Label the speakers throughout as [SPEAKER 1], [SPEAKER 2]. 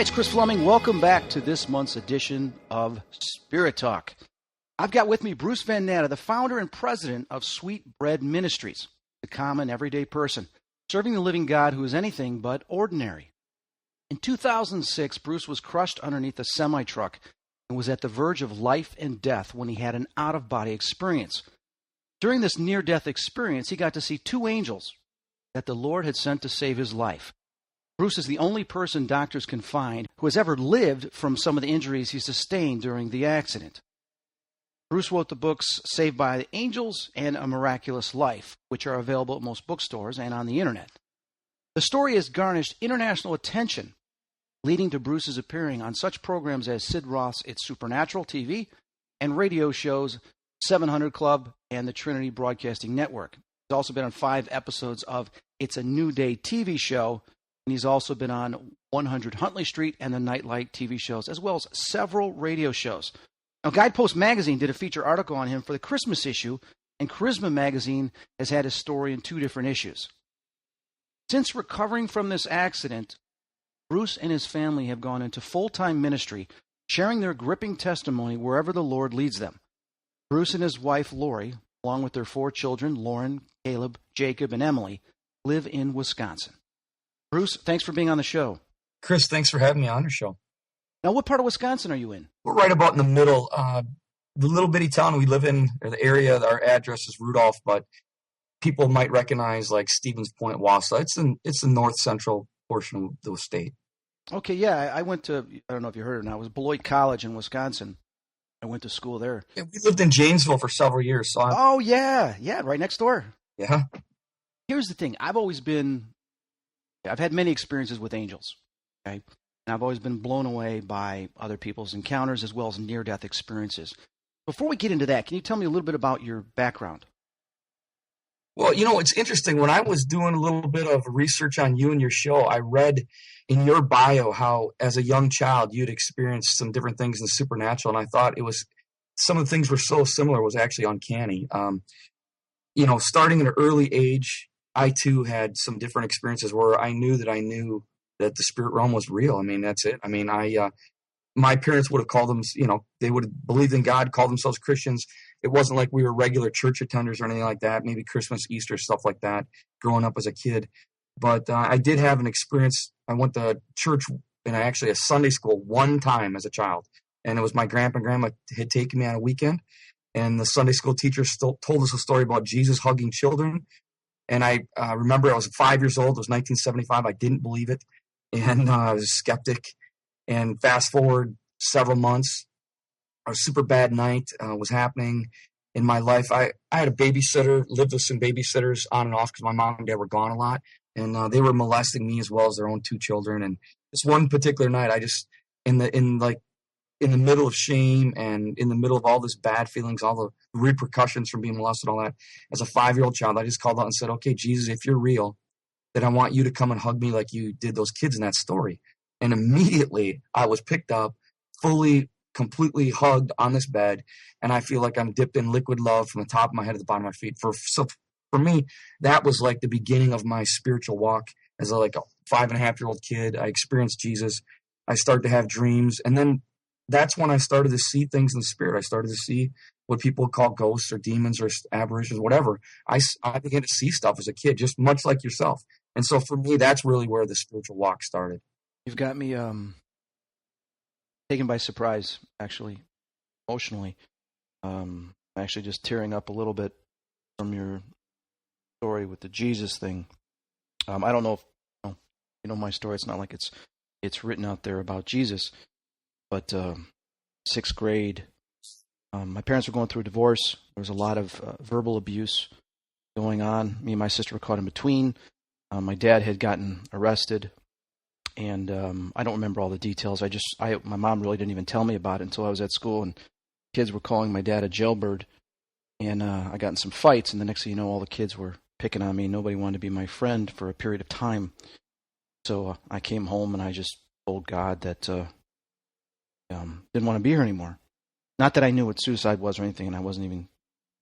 [SPEAKER 1] Hi, it's Chris Fleming. Welcome back to this month's edition of Spirit Talk. I've got with me Bruce Van Natta, the founder and president of Sweet Bread Ministries, the common, everyday person, serving the living God who is anything but ordinary. In 2006, Bruce was crushed underneath a semi-truck and was at the verge of life and death when he had an out-of-body experience. During this near-death experience, he got to see two angels that the Lord had sent to save his life. Bruce is the only person doctors can find who has ever lived from some of the injuries he sustained during the accident. Bruce wrote the books Saved by the Angels and A Miraculous Life, which are available at most bookstores and on the internet. The story has garnished international attention, leading to Bruce's appearing on such programs as Sid Roth's It's Supernatural TV and radio shows 700 Club and the Trinity Broadcasting Network. He's also been on 5 episodes of It's a New Day TV show, and he's also been on 100 Huntley Street and the Nightlight TV shows, as well as several radio shows. Now, Guidepost Magazine did a feature article on him for the Christmas issue, and Charisma Magazine has had his story in 2 different issues. Since recovering from this accident, Bruce and his family have gone into full-time ministry, sharing their gripping testimony wherever the Lord leads them. Bruce and his wife, Lori, along with their 4 children, Lauren, Caleb, Jacob, and Emily, live in Wisconsin. Bruce, thanks for being on the show.
[SPEAKER 2] Chris, thanks for having me on your show.
[SPEAKER 1] Now, what part of Wisconsin are you in?
[SPEAKER 2] We're right about in the middle. The little bitty town we live in, or the area, our address is Rudolph, but people might recognize like Stevens Point, Wausau. It's the north central portion of the state.
[SPEAKER 1] Okay, yeah, I went to, I don't know if you heard it or not, it was Beloit College in Wisconsin. I went to school there.
[SPEAKER 2] Yeah, we lived in Janesville for several years. So
[SPEAKER 1] yeah, right next door.
[SPEAKER 2] Yeah.
[SPEAKER 1] Here's the thing. I've had many experiences with angels, okay? And I've always been blown away by other people's encounters as well as near-death experiences. Before we get into that, can you tell me a little bit about your background?
[SPEAKER 2] Well, it's interesting. When I was doing a little bit of research on you and your show, I read in your bio how, as a young child, you'd experienced some different things in the supernatural, and I thought some of the things were so similar, it was actually uncanny. Starting at an early age, I too had some different experiences where I knew that the spirit realm was real. I mean, that's it. I mean, my parents would have called them, they would have believed in God, called themselves Christians. It wasn't like we were regular church attenders or anything like that, maybe Christmas, Easter, stuff like that, growing up as a kid. But I did have an experience. I went to church and actually a Sunday school one time as a child. And it was my grandpa and grandma had taken me on a weekend. And the Sunday school teacher still told us a story about Jesus hugging children. And I remember I was 5 years old. It was 1975. I didn't believe it. And I was a skeptic. And fast forward several months, a super bad night was happening in my life. I had a babysitter, lived with some babysitters on and off because my mom and dad were gone a lot. And they were molesting me as well as their own 2 children. And this one particular night, I just, in the middle of shame and in the middle of all this bad feelings, all the repercussions from being molested, all that, as a 5-year-old child, I just called out and said, okay, Jesus, if you're real, then I want you to come and hug me like you did those kids in that story. And immediately I was picked up, completely hugged on this bed. And I feel like I'm dipped in liquid love from the top of my head to the bottom of my feet. For me, that was like the beginning of my spiritual walk as a 5.5-year-old kid. I experienced Jesus. I started to have dreams. And then that's when I started to see things in the spirit. I started to see what people call ghosts or demons or apparitions, whatever. I began to see stuff as a kid, just much like yourself. And so for me, that's really where the spiritual walk started.
[SPEAKER 1] You've got me taken by surprise, actually, emotionally. I'm actually just tearing up a little bit from your story with the Jesus thing. I don't know if you know my story. It's not like it's written out there about Jesus. But 6th grade, my parents were going through a divorce. There was a lot of verbal abuse going on. Me and my sister were caught in between. My dad had gotten arrested, and I don't remember all the details. My mom really didn't even tell me about it until I was at school, and kids were calling my dad a jailbird, and I got in some fights, and the next thing you know, all the kids were picking on me. Nobody wanted to be my friend for a period of time. So I came home, and I just told God that didn't want to be here anymore. Not that I knew what suicide was or anything, and I wasn't even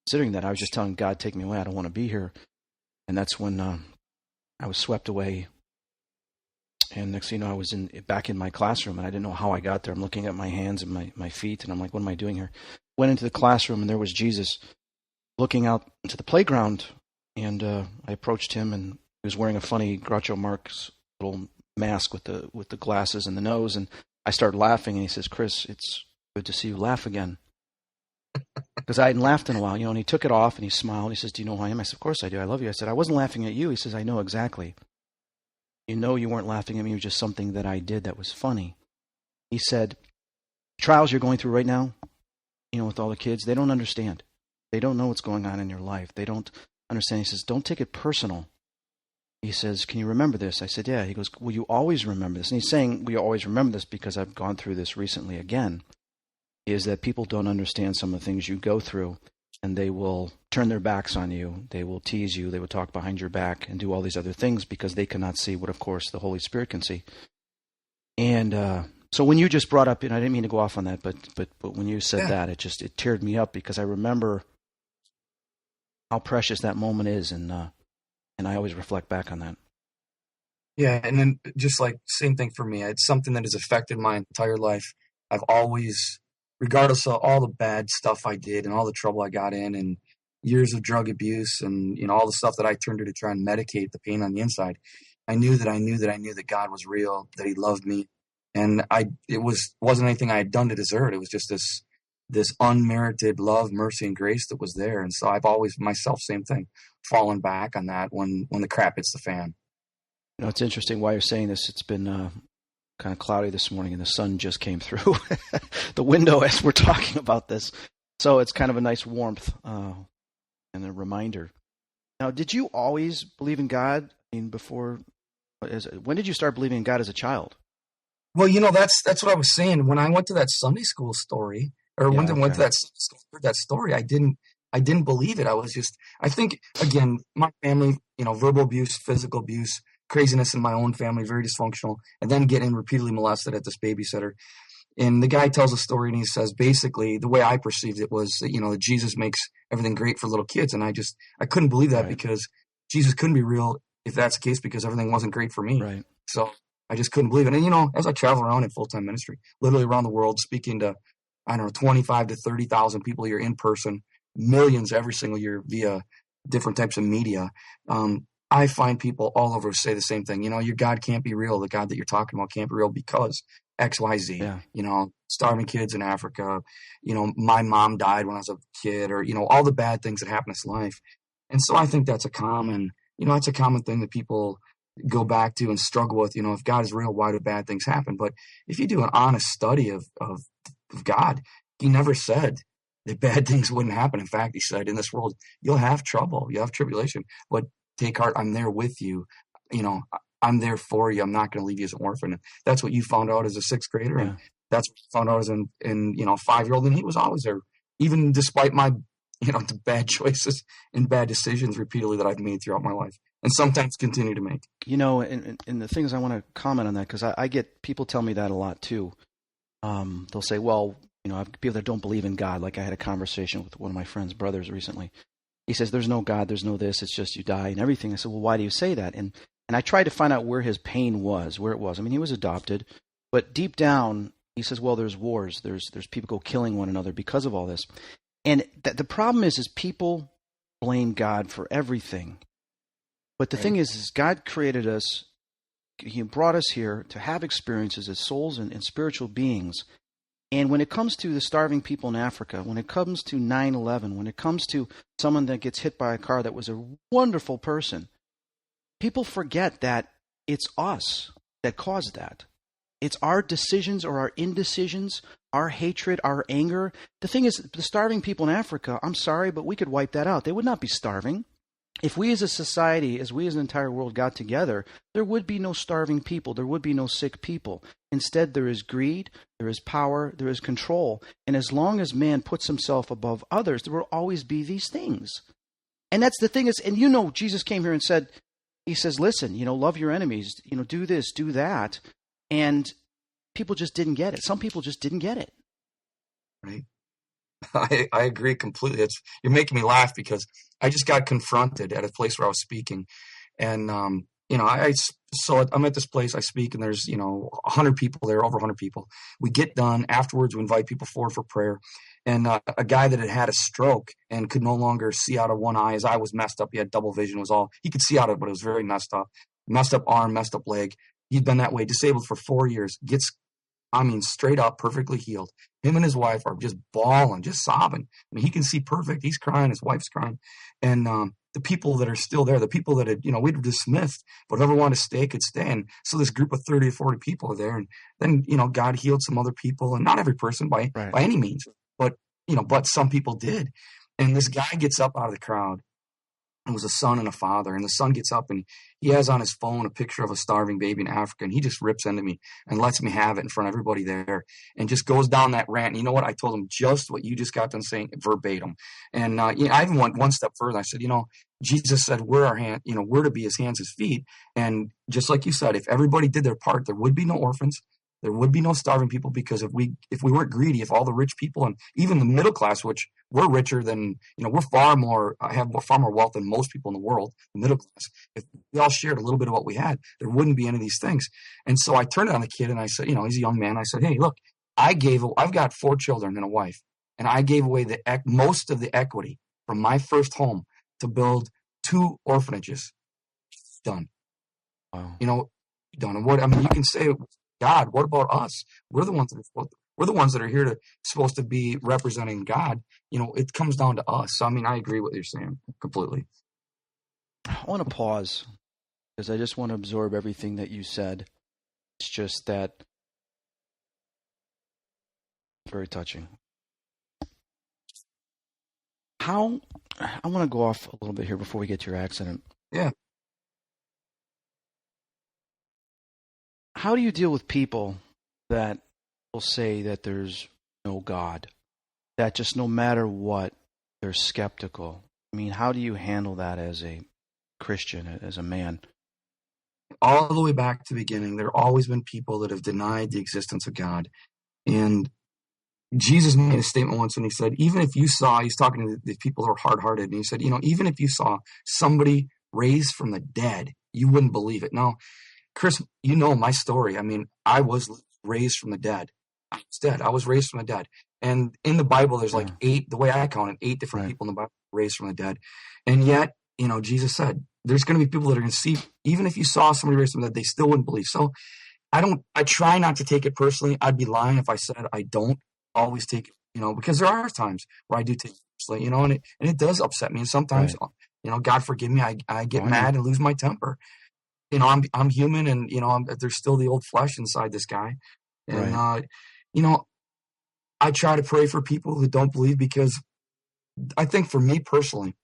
[SPEAKER 1] considering that. I was just telling God, take me away. I don't want to be here. And that's when I was swept away And next thing you know, I was back in my classroom, and I didn't know how I got there. I'm looking at my hands and my feet, and I'm like, what am I doing here? Went into the classroom, and there was Jesus looking out into the playground, and I approached him, and he was wearing a funny Groucho Marx little mask with the glasses and the nose, and I started laughing, and he says, Chris, it's good to see you laugh again. Because I hadn't laughed in a while, and he took it off, and he smiled, and he says, do you know who I am? I said, of course I do, I love you. I said, I wasn't laughing at you. He says, I know exactly. You know you weren't laughing at me, it was just something that I did that was funny. He said, trials you're going through right now, with all the kids, they don't understand. They don't know what's going on in your life. They don't understand. He says, don't take it personal. He says, can you remember this? I said, yeah. He goes, will you always remember this? And he's saying, will you always remember this because I've gone through this recently again, is that people don't understand some of the things you go through, and they will turn their backs on you. They will tease you. They will talk behind your back and do all these other things because they cannot see what, of course, the Holy Spirit can see. And so when you just brought up, and I didn't mean to go off on that, but when you said that, it teared me up because I remember how precious that moment is, and I always reflect back on that.
[SPEAKER 2] Yeah, and then just like same thing for me. It's something that has affected my entire life. I've always, regardless of all the bad stuff I did and all the trouble I got in and years of drug abuse and all the stuff that I turned to try and medicate the pain on the inside, I knew that God was real, that He loved me, and it wasn't anything I had done to deserve it. It was just this unmerited love, mercy, and grace that was there. And so I've always myself, same thing, fallen back on that when the crap hits the fan.
[SPEAKER 1] It's interesting why you're saying this. It's been kind of cloudy this morning, and the sun just came through the window as we're talking about this. So it's kind of a nice warmth and a reminder. Now, did you always believe in God? I mean, when did you start believing in God as a child?
[SPEAKER 2] Well, that's what I was saying. When I went to that Sunday school story, or went to that Sunday school, heard that story, I didn't believe it. I think, again, my family, verbal abuse, physical abuse, craziness in my own family, very dysfunctional, and then getting repeatedly molested at this babysitter. And the guy tells a story, and he says, basically, the way I perceived it was that, that Jesus makes everything great for little kids. And I couldn't believe that because Jesus couldn't be real if that's the case, because everything wasn't great for me.
[SPEAKER 1] Right.
[SPEAKER 2] So I just couldn't believe it. And, as I travel around in full-time ministry, literally around the world, speaking to, 25 to 30,000 people a year in person, millions every single year via different types of media, I find people all over say the same thing. Your God can't be real. The God that you're talking about can't be real because X, Y, Z. Yeah. Starving kids in Africa. My mom died when I was a kid, or all the bad things that happen in life. And so I think that's a common thing that people go back to and struggle with. If God is real, why do bad things happen? But if you do an honest study of God, He never said that bad things wouldn't happen. In fact, He said, in this world, you'll have trouble, you'll have tribulation, but take heart, I'm there with you. I'm there for you. I'm not going to leave you as an orphan. And that's what you found out as a sixth grader. Yeah. And that's what you found out as a 5-year-old. And He was always there, even despite my, the bad choices and bad decisions repeatedly that I've made throughout my life, and sometimes continue to make.
[SPEAKER 1] And the things I want to comment on that, because I get people tell me that a lot too. They'll say, well, I have people that don't believe in God. Like I had a conversation with one of my friend's brothers recently. He says, there's no God, there's no this, it's just you die and everything. I said, well, why do you say that? And I tried to find out where his pain was, where it was. I mean, he was adopted, but deep down, he says, well, there's wars, there's people go killing one another because of all this. And the problem is people blame God for everything. But the thing is God created us, He brought us here to have experiences as souls and spiritual beings. And when it comes to the starving people in Africa, when it comes to 9/11, when it comes to someone that gets hit by a car that was a wonderful person, people forget that it's us that caused that. It's our decisions or our indecisions, our hatred, our anger. The thing is, the starving people in Africa, I'm sorry, but we could wipe that out. They would not be starving. If we as a society, as we as an entire world got together, there would be no starving people. There would be no sick people. Instead, there is greed, there is power, there is control. And as long as man puts himself above others, there will always be these things. And that's the thing is, and Jesus came here and said, He says, listen, love your enemies, do this, do that. And people just didn't get it. Some people just didn't get it.
[SPEAKER 2] Right. I agree completely. You're making me laugh because I just got confronted at a place where I was speaking, and so I'm at this place, I speak, and there's, 100 people there, over 100 people. We get done. Afterwards, we invite people forward for prayer. And a guy that had a stroke and could no longer see out of one eye, his eye was messed up. He had double vision, he could see out of it, but it was very messed up. Messed up arm, messed up leg. He'd been that way, disabled for 4 years, straight up, perfectly healed. Him and his wife are just bawling, just sobbing. He can see perfect. He's crying. His wife's crying. And the people that are still there, the people that had, we'd dismissed, but whoever wanted to stay could stay. And so this group of 30 or 40 people are there. And then, God healed some other people, and not every person by any means, but some people did. And this guy gets up out of the crowd. It was a son and a father, and the son gets up and he has on his phone a picture of a starving baby in Africa, and he just rips into me and lets me have it in front of everybody there and just goes down that rant. And you know what? I told him just what you just got done saying verbatim. And I even went one step further. I said, Jesus said we're to be his hands, his feet. And just like you said, if everybody did their part, there would be no orphans. There would be no starving people, because if we weren't greedy, if all the rich people and even the middle class, which we're richer than, we're have far more wealth than most people in the world, the middle class, if we all shared a little bit of what we had, there wouldn't be any of these things. And so I turned on the kid and I said, he's a young man. I said, hey, look, I've got 4 children and a wife, and I gave away most of the equity from my first home to build 2 orphanages. Done.
[SPEAKER 1] Wow.
[SPEAKER 2] Done. And you can say, God, what about us? We're the ones that are here supposed to be representing God. It comes down to us. So, I agree with what you're saying completely.
[SPEAKER 1] I want to pause because I just want to absorb everything that you said. It's just that very touching. I want to go off a little bit here before we get to your accident.
[SPEAKER 2] Yeah.
[SPEAKER 1] How do you deal with people that will say that there's no God, that just no matter what, they're skeptical? How do you handle that as a Christian, as a man?
[SPEAKER 2] All the way back to the beginning, there have always been people that have denied the existence of God. And Jesus made a statement once, and he said, even if you saw, he's talking to the people who are hard-hearted, and he said, even if you saw somebody raised from the dead, you wouldn't believe it. Now, Chris, my story. I was raised from the dead. I was dead. I was raised from the dead. And in the Bible, there's 8, the way I count it, 8 different people in the Bible raised from the dead. And yet, Jesus said, there's going to be people that are going to see, even if you saw somebody raised from the dead, they still wouldn't believe. So I try not to take it personally. I'd be lying if I said I don't always take it, because there are times where I do take it personally, and it does upset me. And sometimes, God forgive me, I get mad and lose my temper. I'm human, and there's still the old flesh inside this guy, and I try to pray for people who don't believe, because I think for me personally,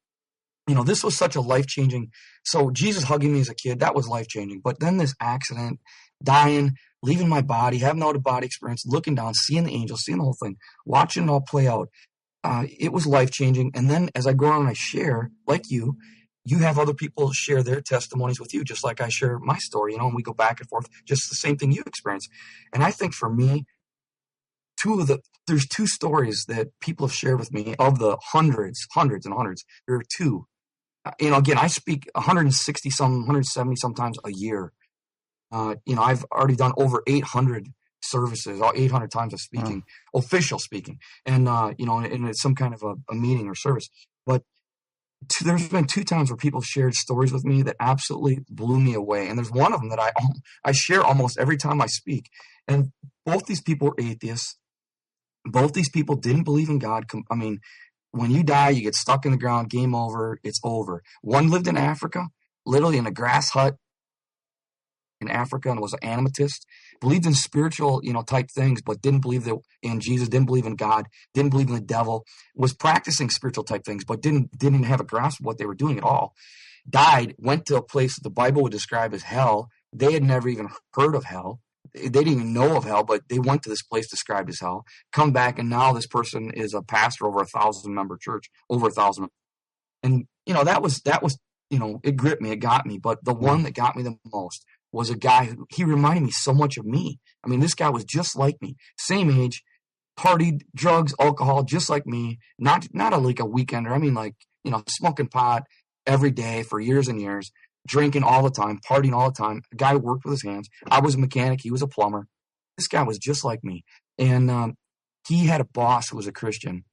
[SPEAKER 2] this was such a life-changing. So Jesus hugging me as a kid, that was life-changing. But then this accident, dying, leaving my body, having no out-of-body experience, looking down, seeing the angels, seeing the whole thing, watching it all play out, it was life-changing. And then as I go on and I share, like you have other people share their testimonies with you, just like I share my story, and we go back and forth, just the same thing you experience. And I think for me, there's 2 stories that people have shared with me of the hundreds and hundreds. There are 2. Again, I speak 170 sometimes a year. I've already done over 800 services, 800 times of speaking, official speaking, and and it's some kind of a meeting or service. But there's been 2 times where people shared stories with me that absolutely blew me away. And there's one of them that I share almost every time I speak. And both these people were atheists. Both these people didn't believe in God. When you die, you get stuck in the ground, game over, it's over. One lived in Africa, literally in a grass hut in Africa, and was an animatist, believed in spiritual, type things, but didn't believe in Jesus, didn't believe in God, didn't believe in the devil, was practicing spiritual type things, but didn't even have a grasp of what they were doing at all. Died, went to a place that the Bible would describe as hell. They had never even heard of hell. They didn't even know of hell, but they went to this place described as hell. Come back, and now this person is a pastor over 1,000-member church, over 1,000. And that was it gripped me, it got me. But the one that got me the most was a guy he reminded me so much of me. This guy was just like me, same age, partied, drugs, alcohol, just like me. Not like a weekender. Smoking pot every day for years and years. drinking all the time, partying all the time. A guy who worked with his hands. I was a mechanic. He was a plumber. This guy was just like me. And he had a boss who was a Christian.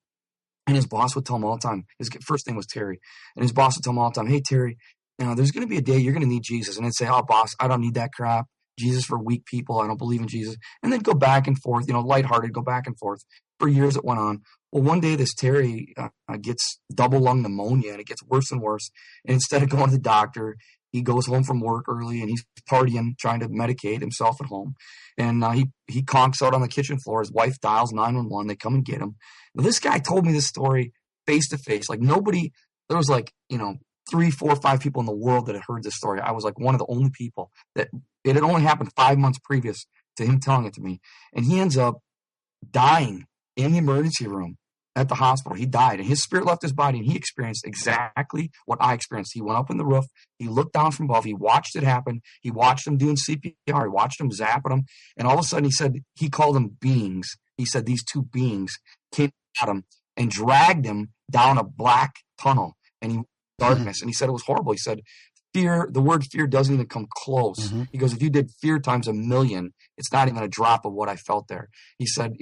[SPEAKER 2] And his boss would tell him all the time, his first name was Terry. And his boss would tell him all the time, hey, Terry, there's going to be a day you're going to need Jesus. And they'd say, oh, boss, I don't need that crap. Jesus for weak people. I don't believe in Jesus. And they'd go back and forth, lighthearted, go back and forth. For years it went on. Well, one day this Terry gets double lung pneumonia, and it gets worse and worse. And instead of going to the doctor, he goes home from work early, and he's partying, trying to medicate himself at home. And he conks out on the kitchen floor. His wife dials 911. They come and get him. Now, this guy told me this story face to face. Like nobody, there was 3, 4, 5 people in the world that had heard this story. I was like one of the only people that it had only happened 5 months previous to him telling it to me. And he ends up dying in the emergency room at the hospital. He died, and his spirit left his body, and he experienced exactly what I experienced. He went up in the roof. He looked down from above. He watched it happen. He watched them doing CPR. He watched them zapping him. And all of a sudden, he called them beings. He said these two beings came at him and dragged him down a black tunnel, and he darkness. And he said it was horrible. He said, the word fear doesn't even come close. Mm-hmm. He goes, if you did fear times 1,000,000, it's not even a drop of what I felt there. He said,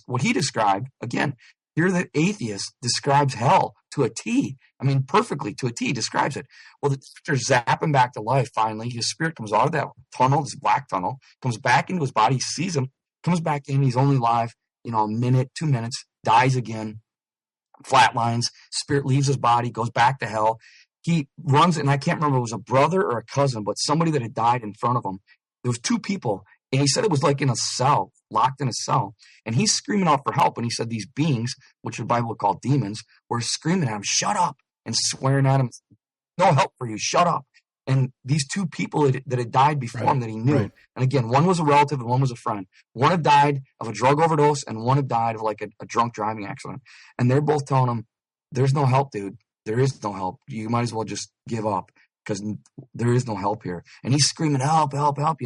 [SPEAKER 2] what he described, again, here the atheist describes hell to a T. I mean, perfectly to a T, describes it. Well, the doctor zapped him back to life finally. His spirit comes out of that tunnel, this black tunnel, comes back into his body, sees him, comes back in, he's only alive, a minute, 2 minutes, dies again, flatlines, spirit leaves his body, goes back to hell. He runs, and I can't remember if it was a brother or a cousin, but somebody that had died in front of him. There was 2 people, and he said it was like in a cell, locked in a cell, and he's screaming out for help. And he said these beings, which the Bible would call demons, were screaming at him, shut up, and swearing at him, no help for you, shut up. And these 2 people that had died before him that he knew, and again, one was a relative and one was a friend. One had died of a drug overdose, and one had died of a drunk driving accident. And they're both telling him, there's no help, dude. There is no help. You might as well just give up, because there is no help here. And he's screaming, help, help, help,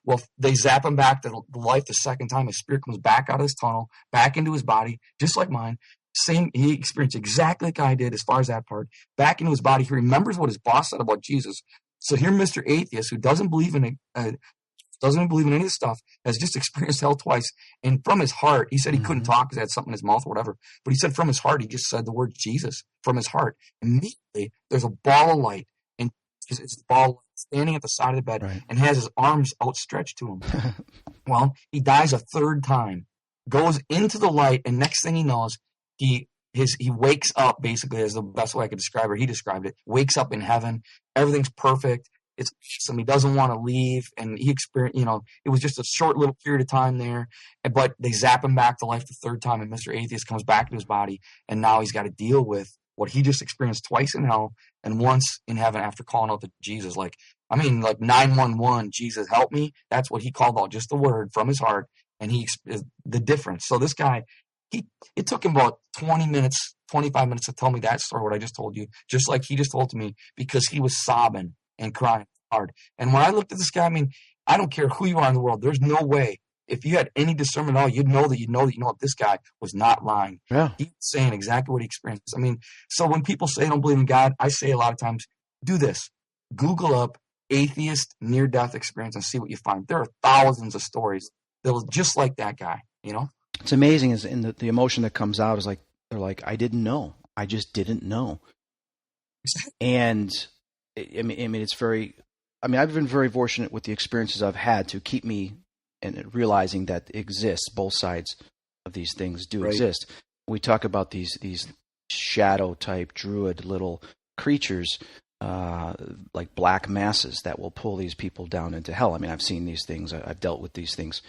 [SPEAKER 2] Well, they zap him back to life the second time. His spirit comes back out of this tunnel, back into his body, just like mine. He experienced exactly like I did as far as that part. Back into his body. He remembers what his boss said about Jesus. So here, Mr. Atheist, who doesn't believe in any of this stuff, has just experienced hell twice. And from his heart, he said he couldn't talk because he had something in his mouth or whatever. But he said from his heart, he just said the word Jesus from his heart. Immediately, there's a ball of light. And it's the ball standing at the side of the bed and has his arms outstretched to him. Well, he dies a 3rd time, goes into the light, and next thing he knows, he wakes up, basically, is the best way I could describe it. He described it. Wakes up in heaven. Everything's perfect. It's awesome. He doesn't want to leave. And he experienced, it was just a short little period of time there. But they zap him back to life the 3rd time. And Mr. Atheist comes back to his body. And now he's got to deal with what he just experienced twice in hell and once in heaven after calling out to Jesus. 911, Jesus, help me. That's what he called out, just the word from his heart. And the difference. So this guy, it took him about 20 minutes, 25 minutes to tell me that story, what I just told you, just like he just told to me, because he was sobbing and crying hard. And when I looked at this guy, I don't care who you are in the world. There's no way. If you had any discernment at all, you'd know that this guy was not lying. Yeah. He was saying exactly what he experienced. So when people say they don't believe in God, I say a lot of times, do this. Google up atheist near-death experience and see what you find. There are thousands of stories that was just like that guy,
[SPEAKER 1] It's amazing, is in the emotion that comes out is they're like, I didn't know. I just didn't know. And it's very, I've been very fortunate with the experiences I've had to keep me and realizing that exists. Both sides of these things do exist. We talk about these shadow type druid little creatures, like black masses that will pull these people down into hell. I've seen these things. I've dealt with these things.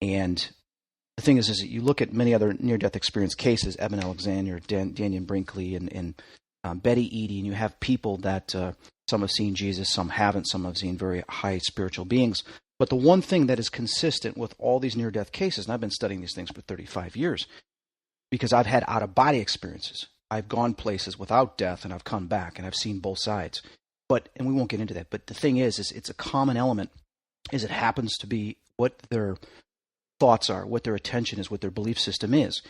[SPEAKER 1] And the thing is that you look at many other near-death experience cases, Eben Alexander, Daniel Brinkley, and Betty Eady, and you have people that some have seen Jesus, some haven't, some have seen very high spiritual beings. But the one thing that is consistent with all these near-death cases, and I've been studying these things for 35 years, because I've had out-of-body experiences. I've gone places without death, and I've come back, and I've seen both sides. And we won't get into that, but the thing is it's a common element, is it happens to be what their thoughts are, what their attention is, what their belief system is.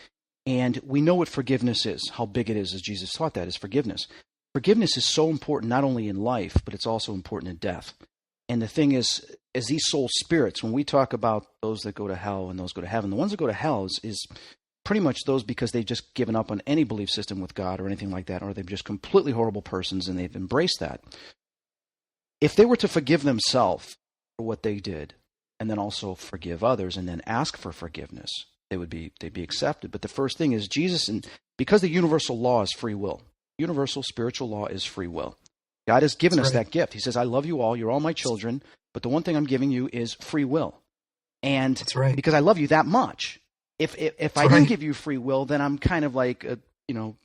[SPEAKER 1] And we know what forgiveness is, how big it is, as Jesus taught that, is forgiveness. forgiveness is so important, not only in life, but it's also important in death. And the thing is, as these soul spirits, when we talk about those that go to hell and those go to heaven, the ones that go to hell is pretty much those because they've just given up on any belief system with God or anything like that, or they're just completely horrible persons and they've embraced that. If they were to forgive themselves for what they did, and then also forgive others, and then ask for forgiveness, they'd be accepted. But the first thing is Jesus, and because the universal law is free will, universal spiritual law is free will. God has given us that gift. He says, "I love you all. You're all my children. But the one thing I'm giving you is free will." And because I love you that much, if I didn't give you free will, then I'm kind of like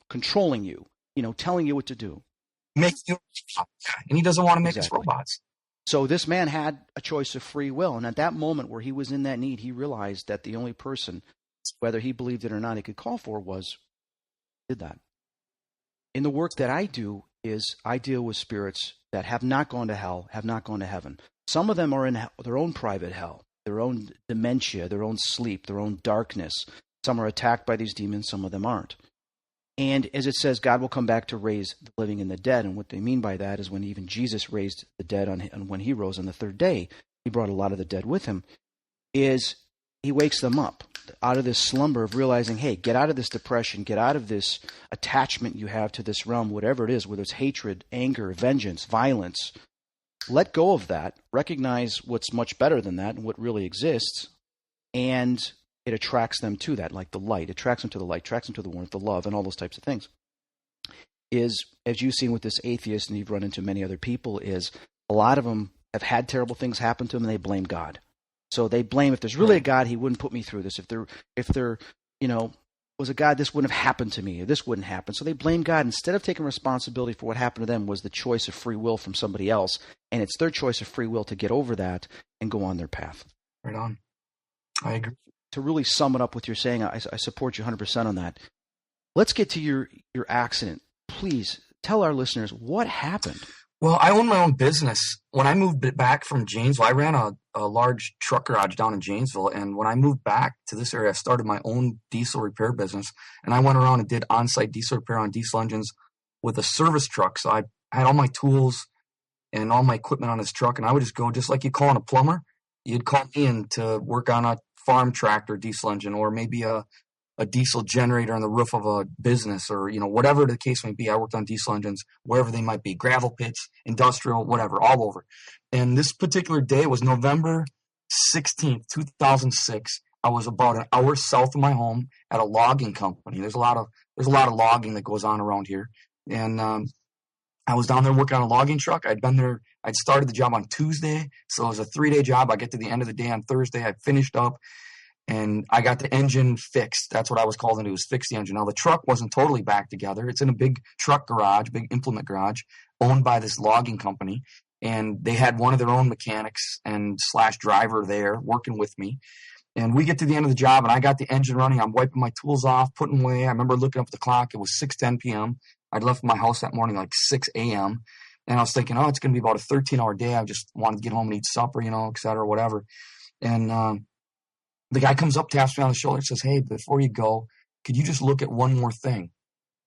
[SPEAKER 1] controlling you, telling you what to do.
[SPEAKER 2] And he doesn't want to make us robots.
[SPEAKER 1] So this man had a choice of free will. And at that moment where he was in that need, he realized that the only person, whether he believed it or not, he could call for did that. In the work that I do is I deal with spirits that have not gone to hell, have not gone to heaven. Some of them are in their own private hell, their own dementia, their own sleep, their own darkness. Some are attacked by these demons, some of them aren't. And as it says, God will come back to raise the living and the dead. And what they mean by that is when even Jesus raised the dead and when he rose on the third day, he brought a lot of the dead with him, is he wakes them up out of this slumber of realizing, hey, get out of this depression, get out of this attachment you have to this realm, whatever it is, whether it's hatred, anger, vengeance, violence. Let go of that, recognize what's much better than that and what really exists, and it attracts them to that, like the light. It attracts them to the light, attracts them to the warmth, the love, and all those types of things. Is, as you've seen with this atheist, and you've run into many other people, is a lot of them have had terrible things happen to them, and they blame God. So they blame, if there's really a God, he wouldn't put me through this. If there was a God, this wouldn't have happened to me, or this wouldn't happen. So they blame God. Instead of taking responsibility for what happened to them was the choice of free will from somebody else, and it's their choice of free will to get over that and go on their path.
[SPEAKER 2] Right on. I agree.
[SPEAKER 1] To really sum it up with your saying, I support you 100% on that. Let's get to your accident. Please tell our listeners what happened.
[SPEAKER 2] Well, I own my own business. When I moved back from Janesville, I ran a large truck garage down in Janesville. And when I moved back to this area, I started my own diesel repair business. And I went around and did on-site diesel repair on diesel engines with a service truck. So I had all my tools and all my equipment on this truck. And I would just go, just like you call in a plumber, you'd call me in to work on a farm tractor diesel engine, or maybe a diesel generator on the roof of a business, or whatever the case may be. I worked on diesel engines wherever they might be, gravel pits, industrial, whatever, all over. And this particular day was November 16th, 2006. I was about an hour south of my home at a logging company. There's a lot of logging that goes on around here, and I was down there working on a logging truck. I'd been there. I'd started the job on Tuesday, so it was a 3-day job. I get to the end of the day on Thursday. I finished up, and I got the engine fixed. That's what I was called to do, was fix the engine. Now, the truck wasn't totally back together. It's in a big truck garage, big implement garage, owned by this logging company, and they had one of their own mechanics and / driver there working with me. And we get to the end of the job, and I got the engine running. I'm wiping my tools off, putting away. I remember looking up at the clock. It was 6:10 p.m. I'd left my house that morning like 6 a.m. And I was thinking, it's going to be about a 13-hour day. I just wanted to get home and eat supper, et cetera, whatever. And the guy comes up, taps me on the shoulder, and says, "Hey, before you go, could you just look at one more thing?"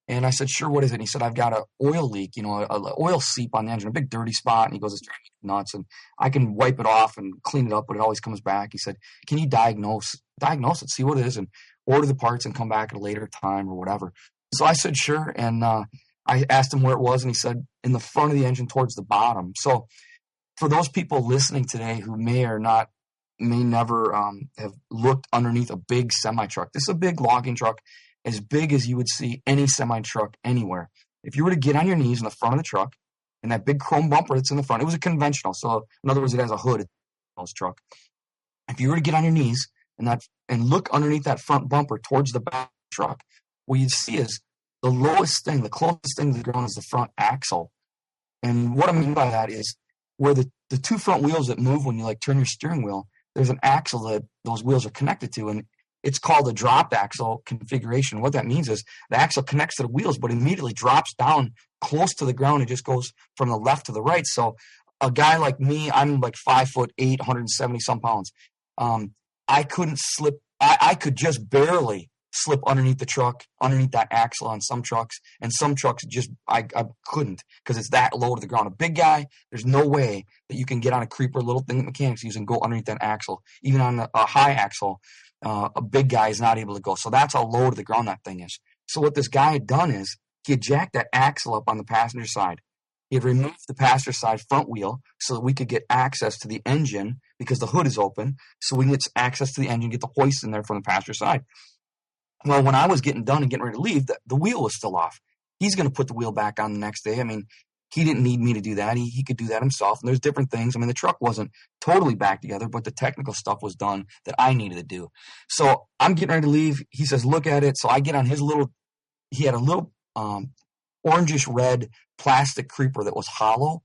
[SPEAKER 2] And I said, "Sure, what is it?" And he said, "I've got an oil leak, an oil seep on the engine, a big dirty spot." And he goes, "It's driving me nuts. And I can wipe it off and clean it up, but it always comes back." He said, "Can you diagnose it, see what it is, and order the parts and come back at a later time or whatever?" So I said, "Sure." And I asked him where it was, and he said, "In the front of the engine towards the bottom." So for those people listening today who may never have looked underneath a big semi-truck, this is a big logging truck, as big as you would see any semi-truck anywhere. If you were to get on your knees in the front of the truck, and that big chrome bumper that's in the front, it was a conventional. So in other words, it has a hood in this truck. If you were to get on your knees and look underneath that front bumper towards the back of the truck, what you'd see is the lowest thing, the closest thing to the ground is the front axle. And what I mean by that is where the two front wheels that move when you turn your steering wheel, there's an axle that those wheels are connected to, and it's called a drop axle configuration. What that means is the axle connects to the wheels, but immediately drops down close to the ground. It just goes from the left to the right. So a guy like me, I'm like 5'8", 170 some pounds. I couldn't slip. I could just barely slip underneath the truck, underneath that axle on some trucks, and some trucks just I couldn't because it's that low to the ground. A big guy, there's no way that you can get on a creeper, little thing that mechanics use, and go underneath that axle. Even on a high axle, a big guy is not able to go. So that's how low to the ground that thing is. So what this guy had done is he had jacked that axle up on the passenger side. He had removed the passenger side front wheel so that we could get access to the engine because the hood is open, so we can get access to the engine, get the hoist in there from the passenger side. Well, when I was getting done and getting ready to leave, the wheel was still off. He's going to put the wheel back on the next day. I mean, he didn't need me to do that. He could do that himself. And there's different things. I mean, the truck wasn't totally back together, but the technical stuff was done that I needed to do. So I'm getting ready to leave. He says, look at it. So I get on his little, he had a little orangish red plastic creeper that was hollow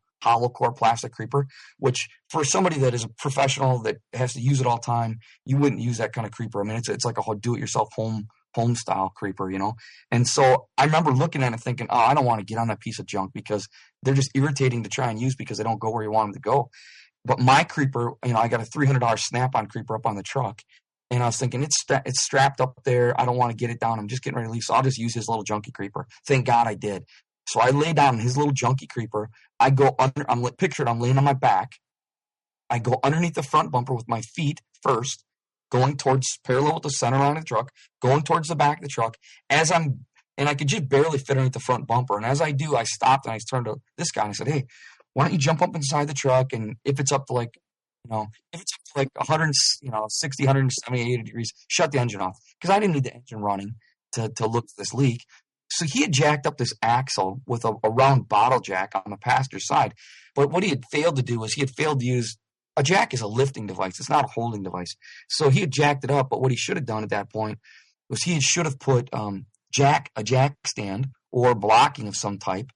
[SPEAKER 2] core plastic creeper, which for somebody that is a professional that has to use it all the time, you wouldn't use that kind of creeper. I mean, it's like a do-it-yourself home style creeper, you know? And so I remember looking at it thinking, oh, I don't want to get on that piece of junk because they're just irritating to try and use because they don't go where you want them to go. But my creeper, you know, I got a $300 snap-on creeper up on the truck. And I was thinking, it's strapped up there. I don't want to get it down. I'm just getting ready to leave. So I'll just use his little junky creeper. Thank God I did. So I lay down in his little junky creeper. I go under, I'm laying on my back. I go underneath the front bumper with my feet first, going towards parallel with the center line of the truck, going towards the back of the truck. And I could just barely fit underneath the front bumper. And as I do, I stopped and I turned to this guy and I said, hey, why don't you jump up inside the truck? And if it's up to like, if it's up to like 160, 170, degrees, shut the engine off. Because I didn't need the engine running to look for this leak. So he had jacked up this axle with a round bottle jack on the passenger side. But what he had failed to do was he had failed to use a jack is a lifting device. It's not a holding device. So he had jacked it up. But what he should have done at that point was he should have put a jack stand or blocking of some type